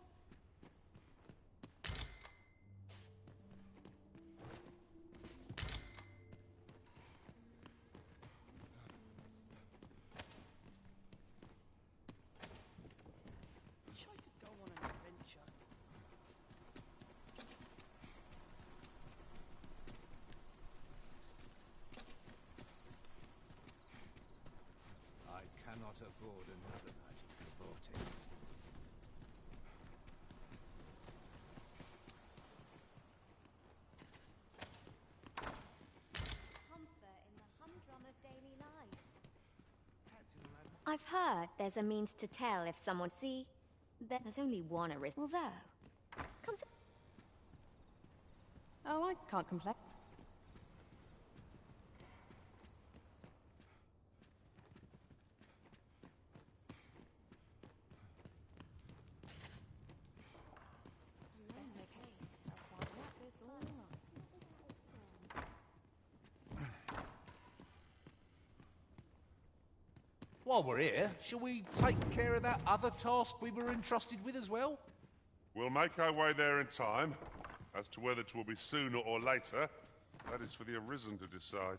Wish I could go on an adventure. I cannot afford another night of cavorting. I've heard there's a means to tell if someone see that there's only one arisen. Although, come to. Oh, I can't complain. Let's make haste, else I'll wrap this all up. While we're here, shall we take care of that other task we were entrusted with as well? We'll make our way there in time. As to whether it will be sooner or later, that is for the Arisen to decide.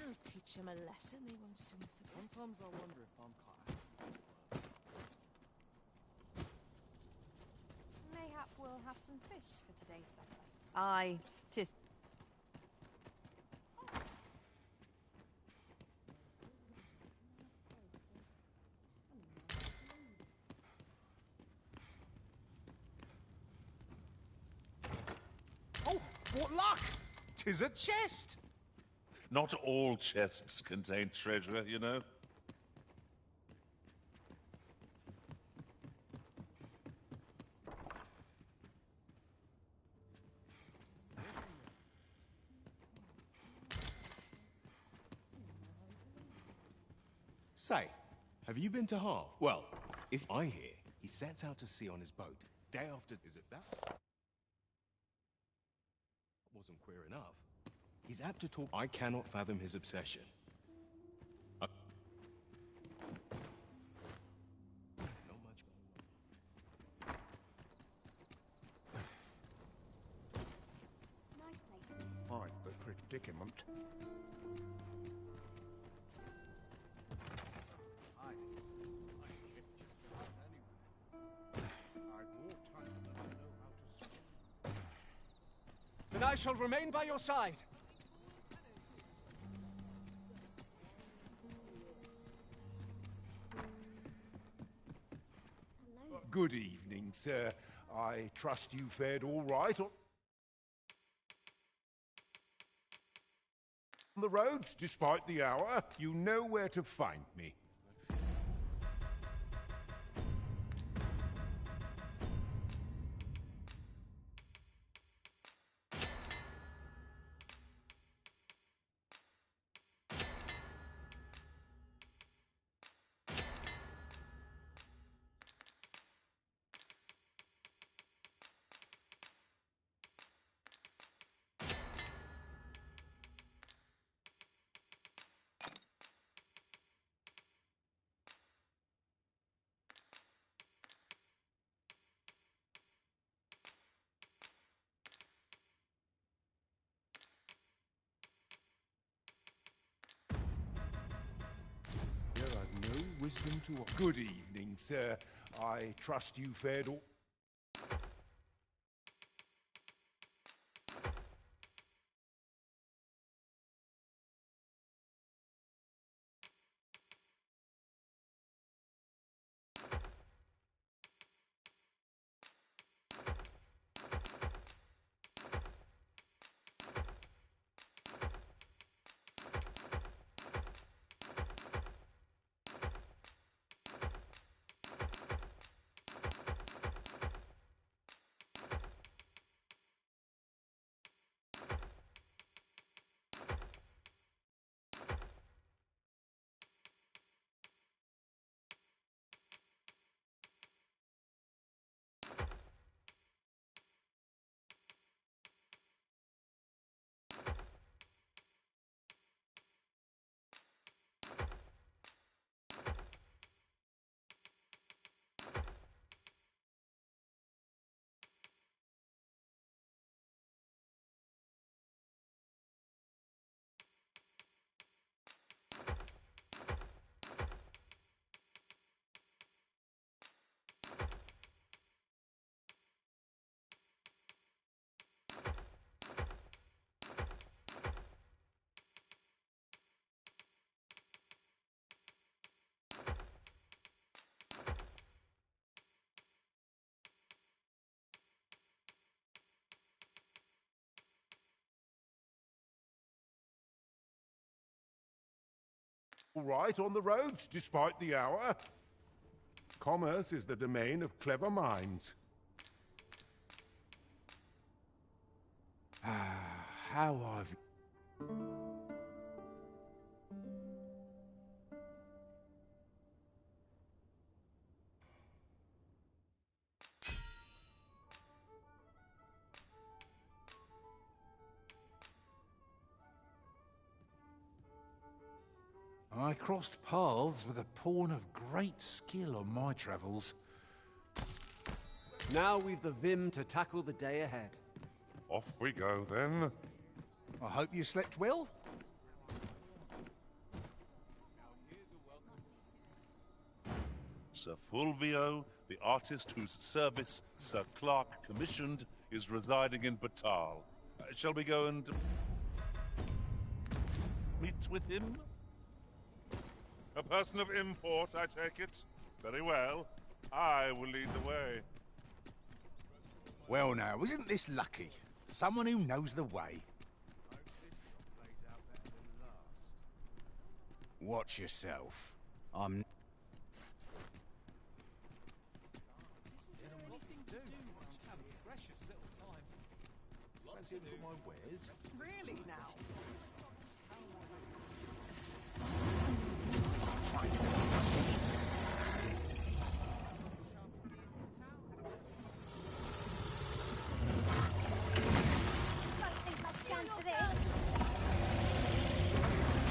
I'll teach them a lesson they won't soon forget. Sometimes I wonder if I'm kind of... Mayhap we'll have some fish for today's supper. Aye, 'tis. Oh, what luck! 'Tis a chest! Not all chests contain treasure, you know. Say, have you been to Harv? Well, if I hear he sets out to sea on his boat, day after... Is it that? Wasn't queer enough. He's apt to talk... I cannot fathom his obsession. Not much going on. Quite the predicament. Then I shall remain by your side. Good evening, sir. I trust you fared all right on the roads, despite the hour. You know where to find me. Wisdom to all. Good evening, sir. I trust you fared all... All right on the roads, despite the hour. Commerce is the domain of clever minds. How I've... I crossed paths with a pawn of great skill on my travels. Now we've the vim to tackle the day ahead. Off we go, then. I hope you slept well? Sir Fulvio, the artist whose service Sir Clark commissioned, is residing in Batal. Shall we go and... meet with him? A person of import, I take it? Very well. I will lead the way. Well now, isn't this lucky? Someone who knows the way. Watch yourself. I'm... Really now?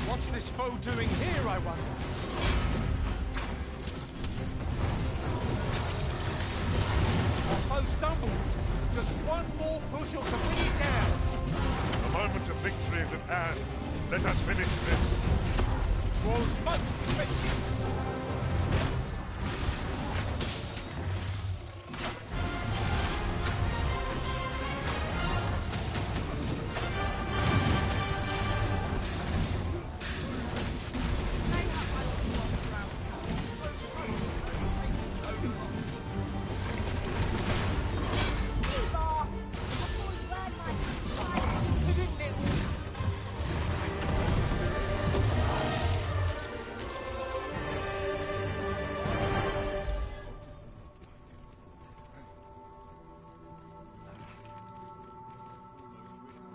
What's this foe doing here, I wonder? Our foe stumbles. Just one more push or to bring it down. The moment of victory is at hand. Let us finish this. Was much expected.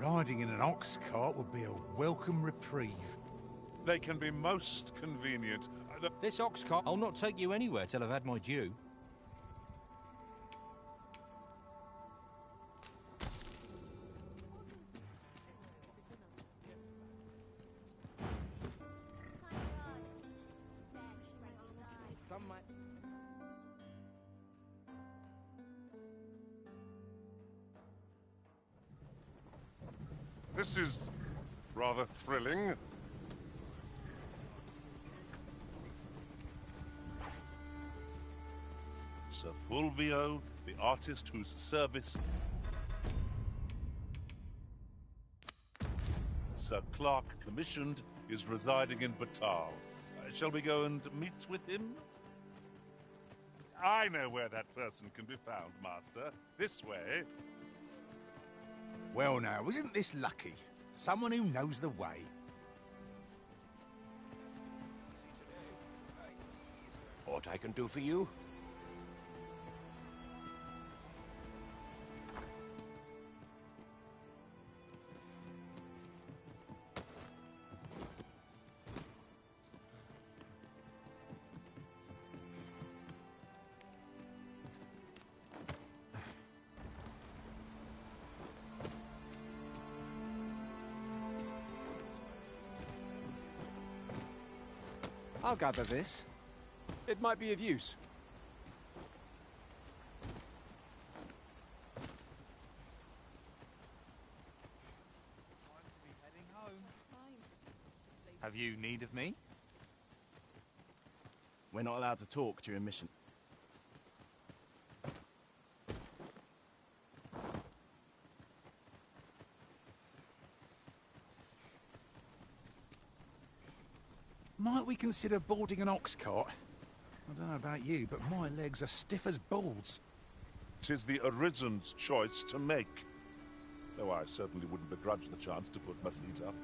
Riding in an ox cart would be a welcome reprieve. They can be most convenient. This ox cart, I'll not take you anywhere till I've had my due. This is rather thrilling. Sir Fulvio, the artist whose service Sir Clark commissioned, is residing in Batal. Shall we go and meet with him? I know where that person can be found, Master. This way. Well now, isn't this lucky? Someone who knows the way. What I can do for you? I'll gather this. It might be of use. Have you need of me? We're not allowed to talk during mission. Might we consider boarding an ox cart? I don't know about you, but my legs are stiff as boards. 'Tis the Arisen's choice to make. Though I certainly wouldn't begrudge the chance to put my feet up.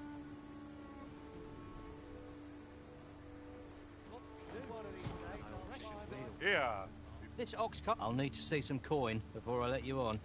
Here. This ox cart... I'll need to see some coin before I let you on.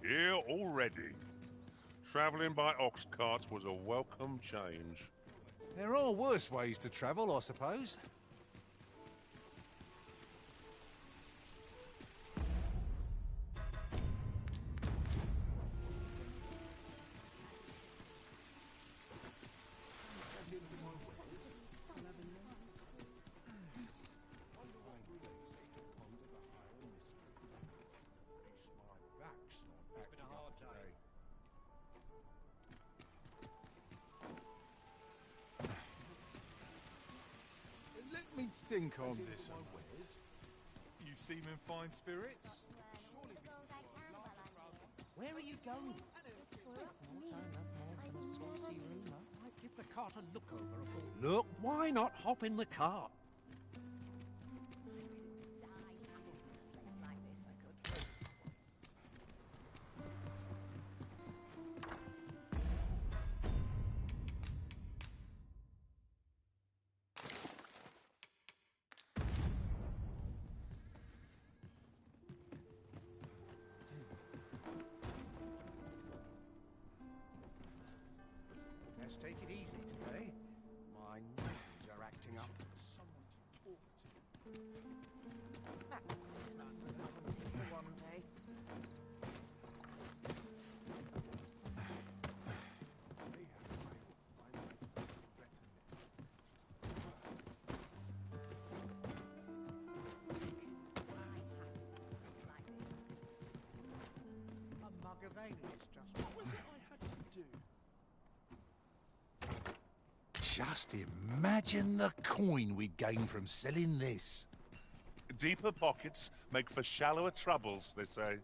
Here already. Travelling by ox carts was a welcome change. There are worse ways to travel, I suppose. Let me think on this. You seem in fine spirits. Where are you going? Might give the cart a look over a full... Look, why not hop in the cart? Let's take it easy today. My knees are acting up. Someone to talk to. That wasn't enough for hunting for one day. A mug of ale is just... What was it I had to do? Just imagine the coin we gain from selling this. Deeper pockets make for shallower troubles, they say.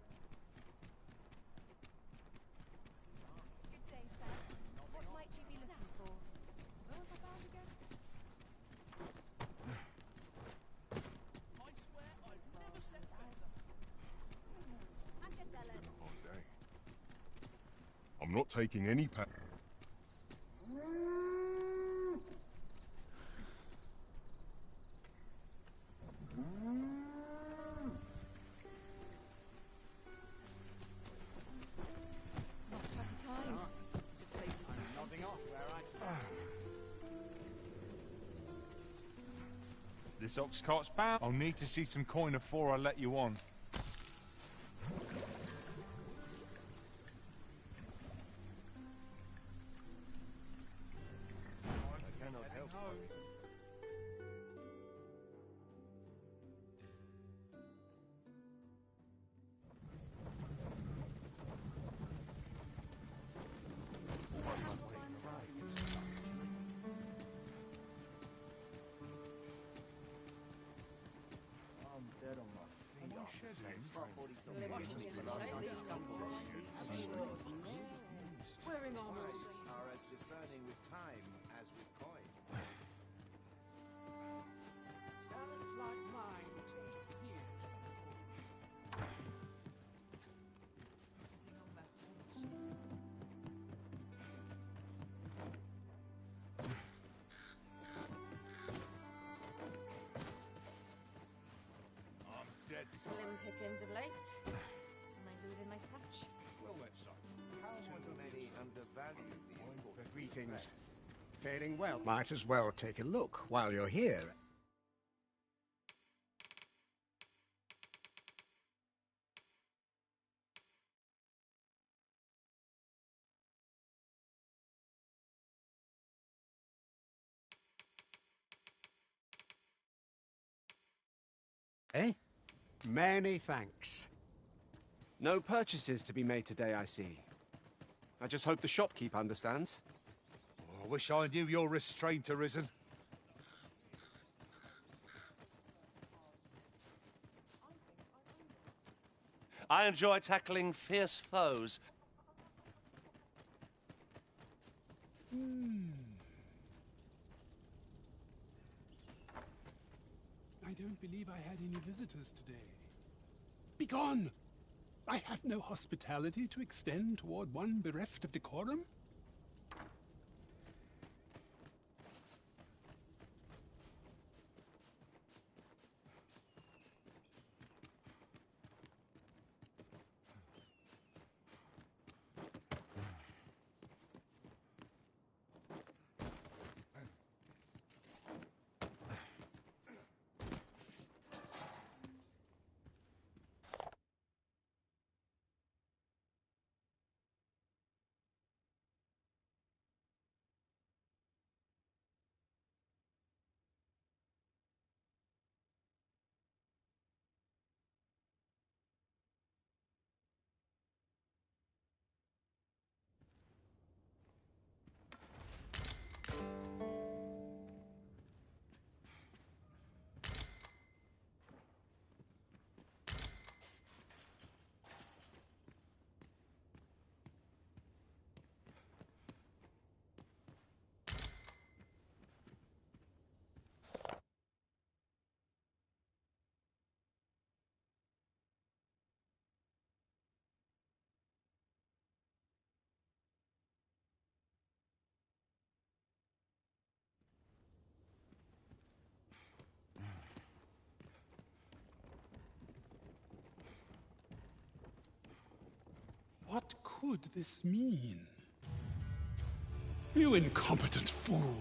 Good day, sir. What might you be looking for? Where was I bound again? I swear I've never slept better. I'm not taking any Lost track of time. This place is too Nodding off where I stand. This ox cart's bound. I'll need to see some coin before I let you on. I'm dead on my feet after Wearing armor. Are as discerning with time as with coin. Talents like mine take years to Sitting on their haunches. I'm dead. Slim pickings of late. Am I losing my touch? Well, let's up. Too many undervalue the important Greetings. threat. Faring well. Might as well take a look while you're here. Eh? Many thanks. No purchases to be made today, I see. I just hope the shopkeep understands. Oh, I wish I knew your restraint, Arisen. I enjoy tackling fierce foes. I don't believe I had any visitors today. Begone! I have no hospitality to extend toward one bereft of decorum. What could this mean? You incompetent fool!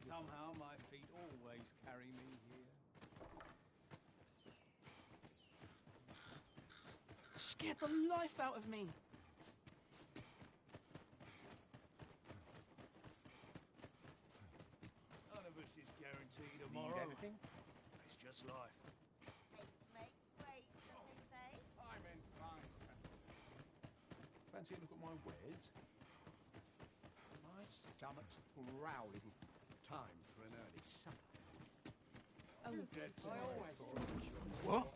Somehow my feet always carry me here. Scared the life out of me. None of us is guaranteed Need tomorrow. anything? It's just life. Haste makes waste, as they say. I'm in fine. Fancy a look at my wares? My stomach's growling. Time for an early supper. Oh, I always thought. What?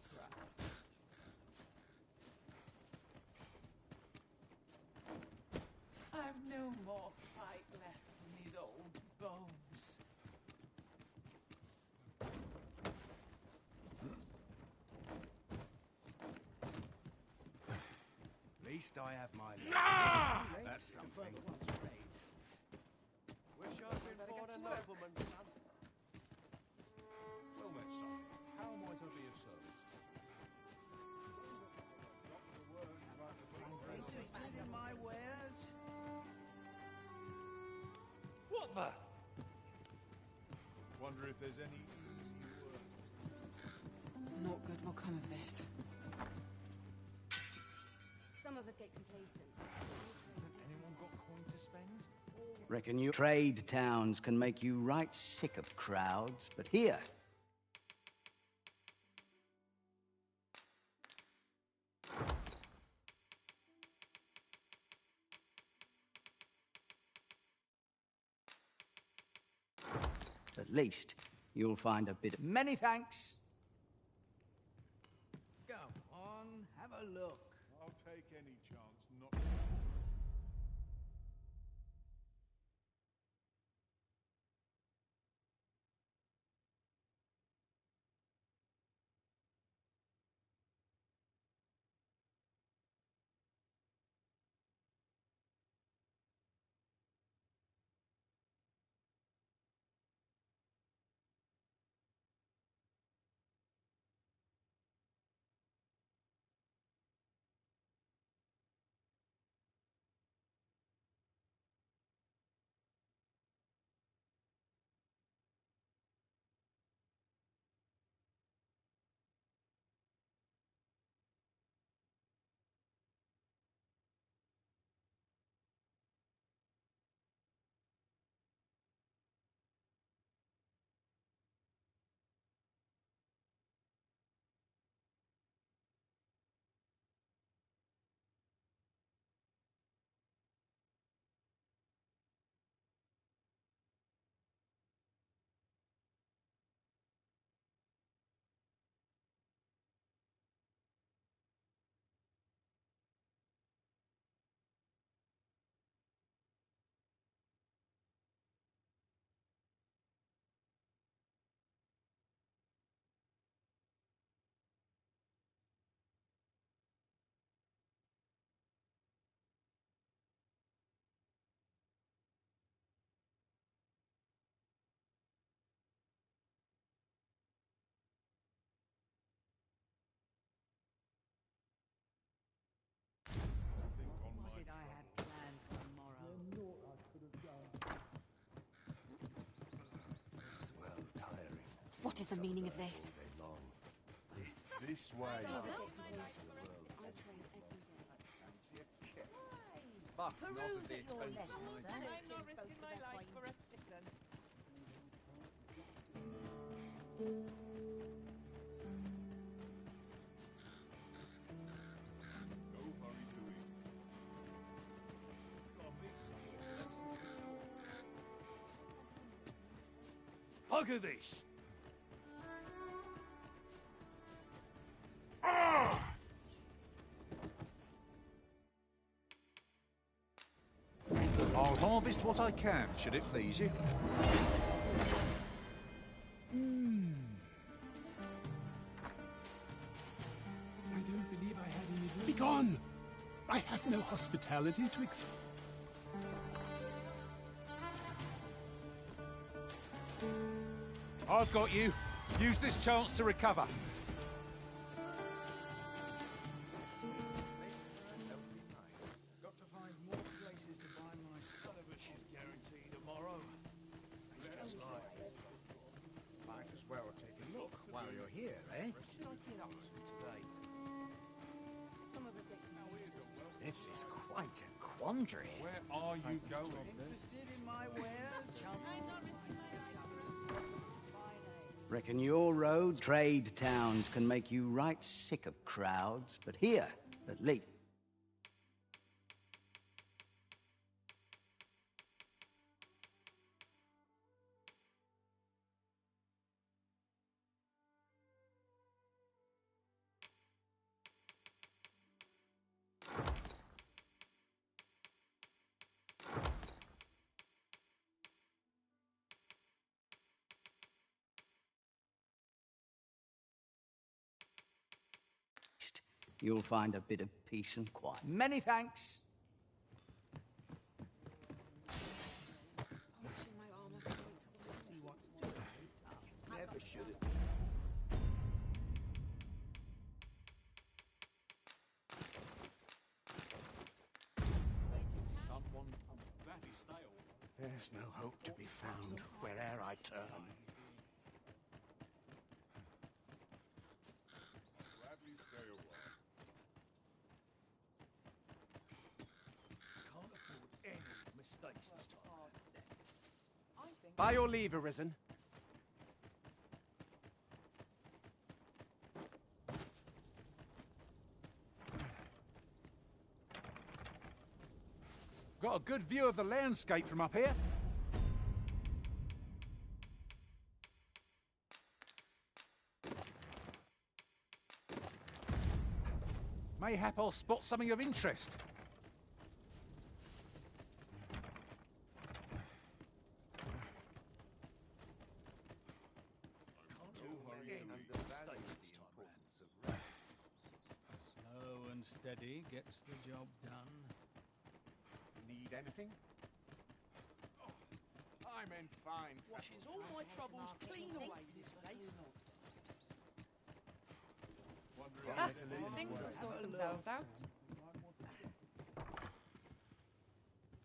I've no more fight left in these old bones. At least I have my... Ah! That's something. Wish I'd been born a nobleman, son. Well met, son. How might I be of service? Including my wares. What the? Wonder if there's any easy work. Naught good will come of this. Some of us get complacent. Anyone got coin to spend? Reckon you trade towns can make you right sick of crowds, but here... At least you'll find a bit of... Many thanks. Come on, have a look. I'll take any chance not... What did I have planned for tomorrow? It's well tiring. What is the meaning of this? All day long. It's this way. Some of us get complacent. I train every day. But not at Peruse the at your expense of leisure, my... sir. I'm not risking my life for a pittance. Go hurry to eat. Bugger this! I'll harvest what I can, should it please you. I don't believe I had any... Begone! I have no hospitality to I've got you. Use this chance to recover. Got to find more places to buy my stuff. None of us is guaranteed tomorrow. It's just life. Might as well take a look while you're here, eh? What should I get up to today? Some of us This is quite a quandary. Where are you going? Reckon your roads, trade towns can make you right sick of crowds, but here, at least. You'll find a bit of peace and quiet. Many thanks. Never should have. Someone that is stale. There's no hope to be found where'er I turn. Gladly stay a while. Can't afford any mistakes this time. By your leave, Arisen. Got a good view of the landscape from up here. Mayhap I'll spot something of interest. Slow and steady gets the job done. Need anything? I'm in fine. Washes all my troubles clean away, this place. Things will sort themselves out.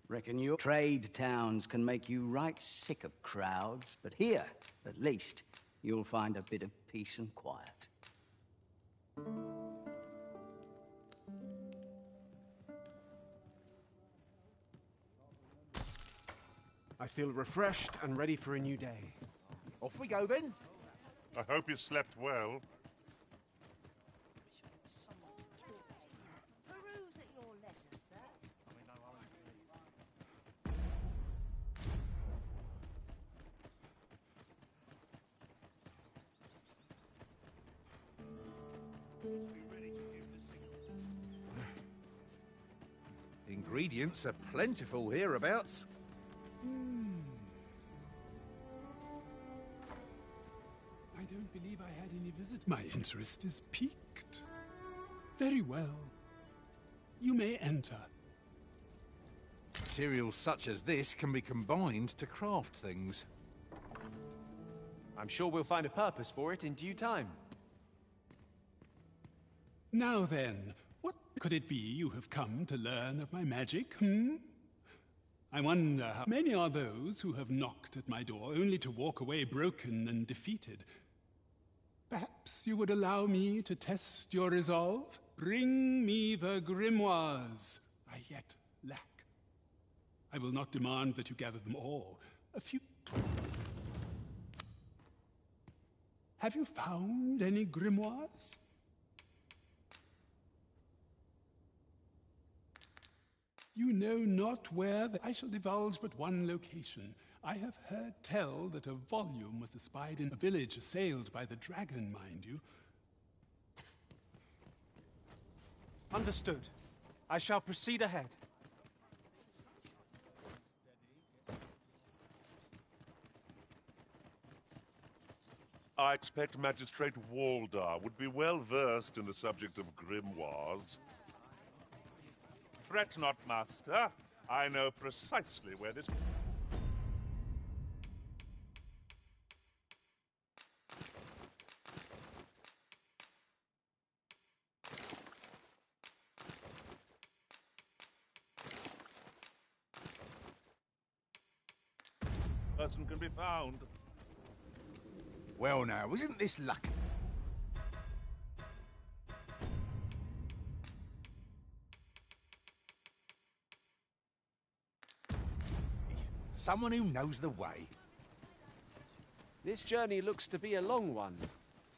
Reckon your trade towns can make you right sick of crowds, but here, at least, you'll find a bit of peace and quiet. I feel refreshed and ready for a new day. Off we go then. I hope you slept well. Peruse at your leisure, sir. Ingredients are plentiful hereabouts. I don't believe I had any visit. My interest is piqued. Very well. You may enter. Materials such as this can be combined to craft things. I'm sure we'll find a purpose for it in due time. Now then, what could it be you have come to learn of my magic, I wonder how many are those who have knocked at my door only to walk away broken and defeated. Perhaps you would allow me to test your resolve? Bring me the grimoires I yet lack. I will not demand that you gather them all. A few... Have you found any grimoires? You know not where I shall divulge but one location. I have heard tell that a volume was espied in a village assailed by the dragon, mind you. Understood. I shall proceed ahead. I expect Magistrate Waldar would be well versed in the subject of grimoires. Fret not, Master. I know precisely where this... person can be found. Well now, isn't this lucky? Someone who knows the way. This journey looks to be a long one.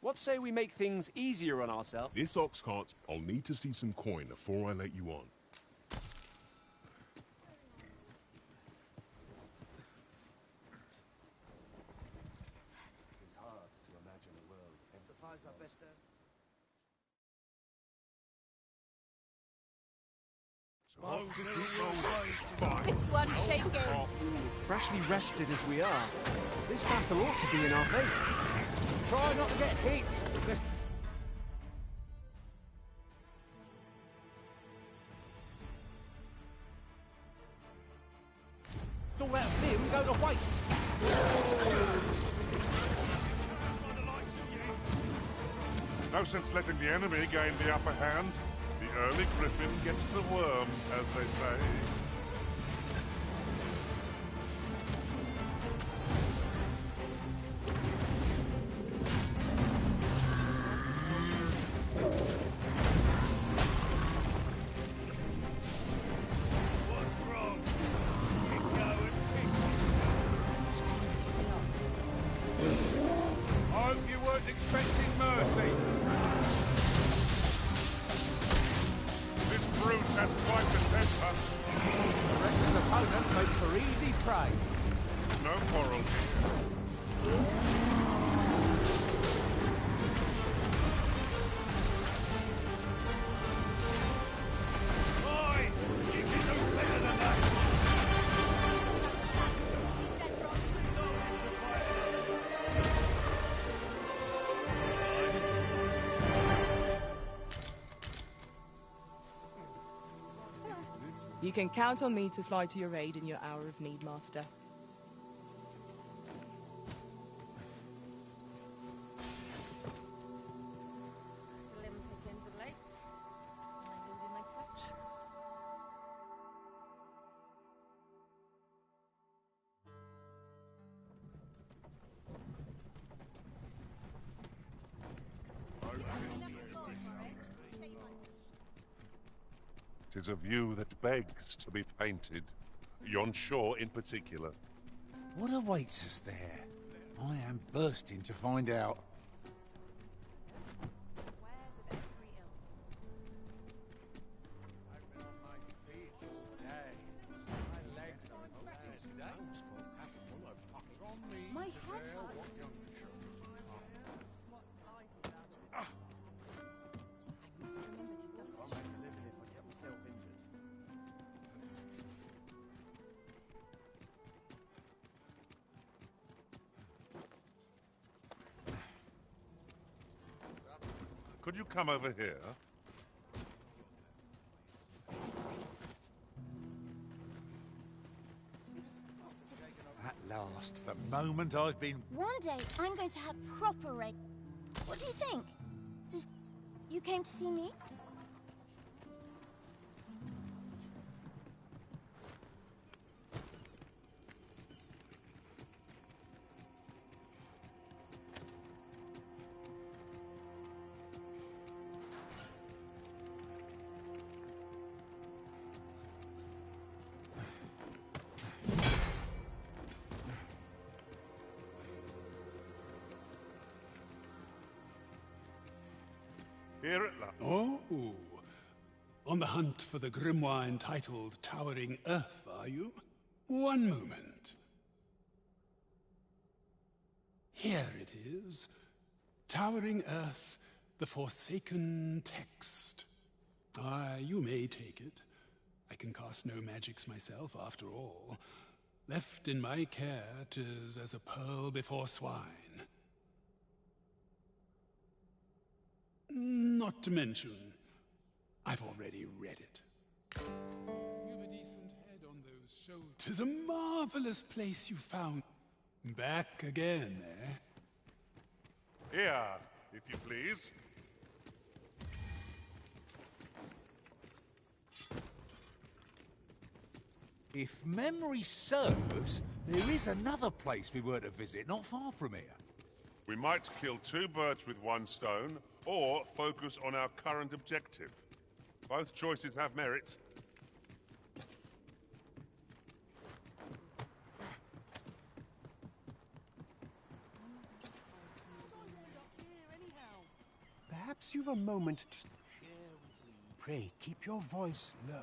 What say we make things easier on ourselves? This ox cart's... I'll need to see some coin before I let you on. It's hard to imagine a world Supplies are best there. This one's shaking. Freshly rested as we are, this battle ought to be in our favour. Try not to get hit. All that vim go to waste. No sense letting the enemy gain the upper hand. The early griffin gets the worm, as they say. What's wrong? Keep going, I hope you weren't expecting mercy. This brute has quite the temper. Reckless opponent makes for easy prey. No quarrel here. Oi! You can do better than that. You can count on me to fly to your aid in your hour of need, Master. Slim pickings of late. Am I losing my touch? Tis a view that begs to be painted. Yon shore in particular. What awaits us there? I am bursting to find out. My head hurts. I must remember to dust I'll make a living if I get myself injured. Could you come over here? At last, the moment I've been... One day, I'm going to have proper reg... What do you think? You came to see me? Here at last. Oh, on the hunt for the grimoire entitled Towering Earth, are you? One moment. Here it is. Towering Earth, the Forsaken Text. Ah, you may take it. I can cast no magics myself, after all. Left in my care, 'tis as a pearl before swine. Not to mention, I've already read it. You've a decent head on those shoulders. 'Tis a marvelous place you found. Back again, eh? Here, if you please. If memory serves, there is another place we were to visit not far from here. We might kill two birds with one stone, or focus on our current objective. Both choices have merits. Perhaps you've a moment to share with me. Pray, keep your voice low.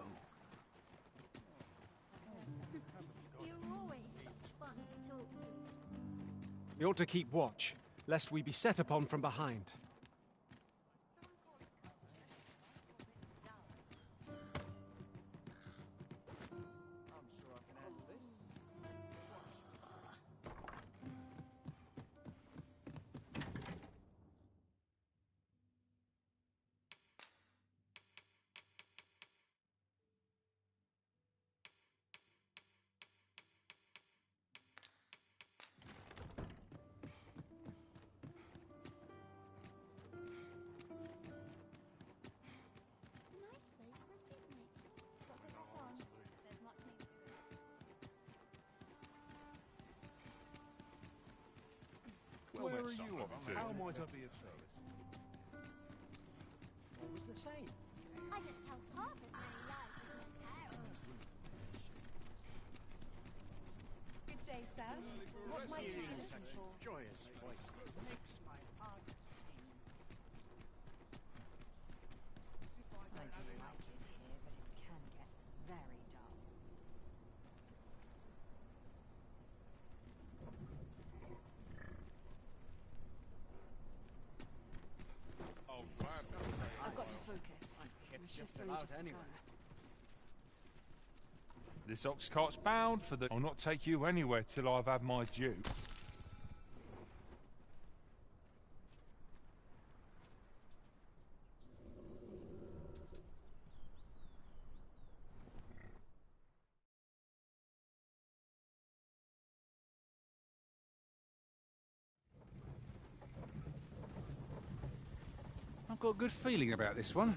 You're always such fun to talk to. We ought to keep watch, lest we be set upon from behind. Nice place for a picnic. What's it this on? There's much need to it. Where are you off to? How might I be of service? What was the same? I didn't tell half as many lies as my parents. Good day, sir. What might you be looking for? Joyous voices makes my heart sing. I do like it here, but it can get very dull. Oh, gladly. I've got to focus. My sister about just anyway. This ox cart's bound for the... I'll not take you anywhere till I've had my due. I've got a good feeling about this one.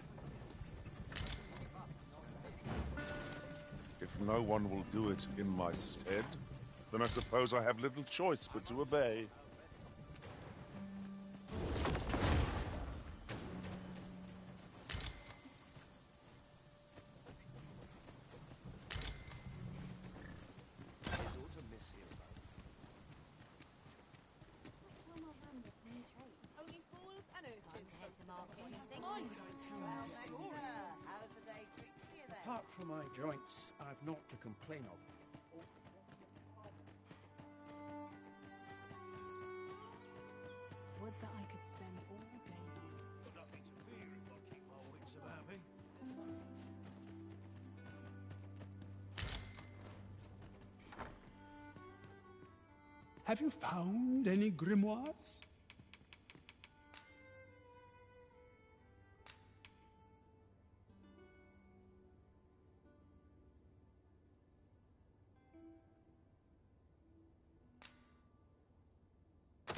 If no one will do it in my stead, then I suppose I have little choice but to obey. Only fools and urchins post the Apart from my joints, I've naught to complain of. Would that I could spend all day here. Nothing to fear if I keep my wits about me. Have you found any grimoires?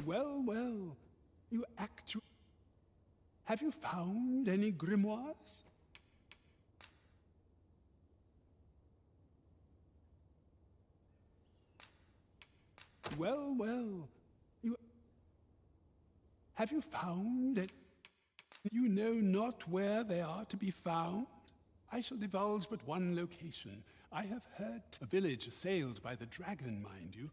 Well, well, you actually... Have you found any grimoires? Well, well, you... Have you found it? You know not where they are to be found? I shall divulge but one location. I have heard a village assailed by the dragon, mind you.